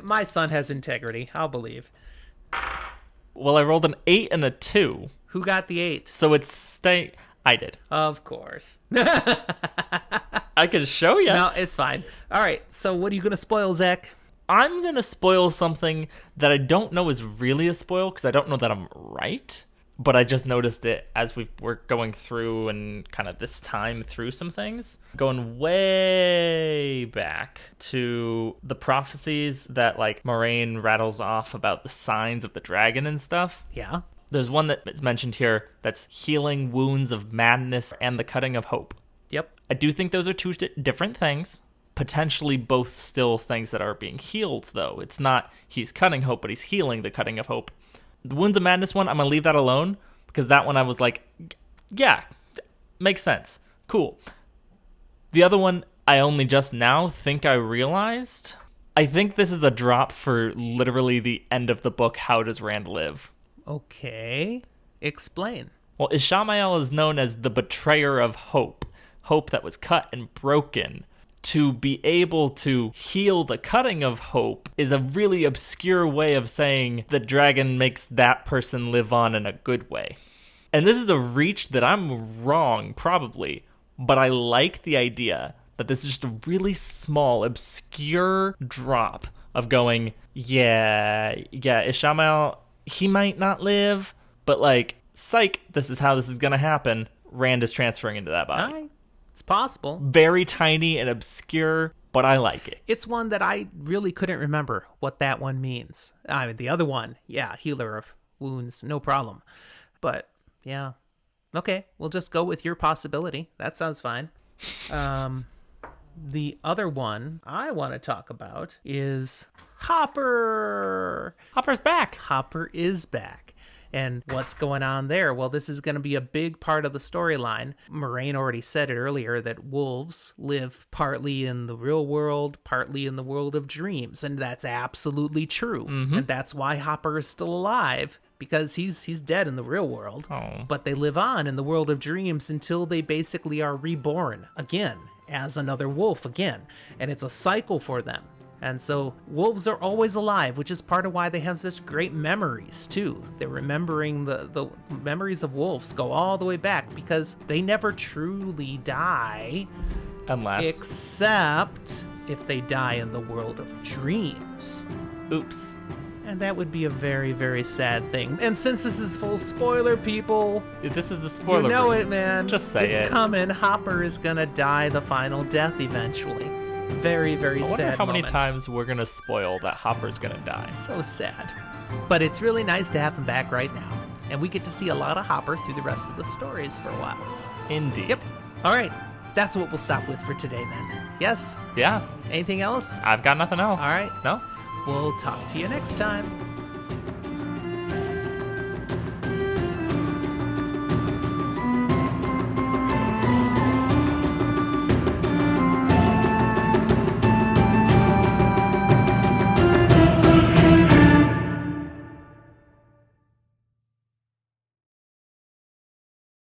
B: My son has integrity. I'll believe.
A: Well, I rolled an 8 and a 2.
B: Who got the 8?
A: So it's I did.
B: Of course.
A: I could show you.
B: No, it's fine. All right. So what are you gonna spoil, Zach?
A: I'm going to spoil something that I don't know is really a spoil because I don't know that I'm right, but I just noticed it as we're going through and kind of this time through some things. Going way back to the prophecies that like Moraine rattles off about the signs of the dragon and stuff.
B: Yeah.
A: There's one that is mentioned here that's healing wounds of madness and the cutting of hope.
B: Yep.
A: I do think those are two different things. Potentially both still things that are being healed, though. It's not he's cutting hope, but he's healing the cutting of hope. The Wounds of Madness one, I'm going to leave that alone, because that one I was like, yeah, makes sense. Cool. The other one, I only just now think I realized. I think this is a drop for literally the end of the book, How Does Rand Live?
B: Okay. Explain.
A: Well, Ishamael is known as the betrayer of hope. Hope that was cut and broken. To be able to heal the cutting of hope is a really obscure way of saying the dragon makes that person live on in a good way. And this is a reach that I'm wrong, probably, but I like the idea that this is just a really small, obscure drop of going, yeah, Ishamael, he might not live, but like, psych, this is how this is going to happen. Rand is transferring into that body.
B: All right. It's possible.
A: Very tiny and obscure, but I like it.
B: It's one that I really couldn't remember what that one means. I mean, the other one, yeah, healer of wounds, no problem. But, yeah. Okay, we'll just go with your possibility. That sounds fine. The other one I want to talk about is Hopper.
A: Hopper's back.
B: Hopper is back. And what's going on there? Well, this is going to be a big part of the storyline. Moraine already said it earlier that wolves live partly in the real world, partly in the world of dreams. And that's absolutely true. Mm-hmm. And that's why Hopper is still alive, because he's dead in the real world.
A: Oh.
B: But they live on in the world of dreams until they basically are reborn again as another wolf again. And it's a cycle for them. And so wolves are always alive, which is part of why they have such great memories, too. They're remembering the memories of wolves go all the way back because they never truly die.
A: Unless.
B: Except if they die in the world of dreams.
A: Oops.
B: And that would be a very, very sad thing. And since this is full spoiler, people,
A: This is the spoiler.
B: you know
A: break.
B: it, man.
A: Just say
B: it's
A: it.
B: coming. Hopper is gonna die the final death eventually. Very, very
A: I wonder
B: sad
A: how many
B: moment.
A: times we're gonna spoil that Hopper's gonna die.
B: So sad. But it's really nice to have him back right now. And we get to see a lot of Hopper through the rest of the stories for a while.
A: Indeed.
B: Yep. All right. That's what we'll stop with for today then. Yes?
A: Yeah.
B: Anything else?
A: I've got nothing else.
B: All right.
A: No?
B: We'll talk to you next time.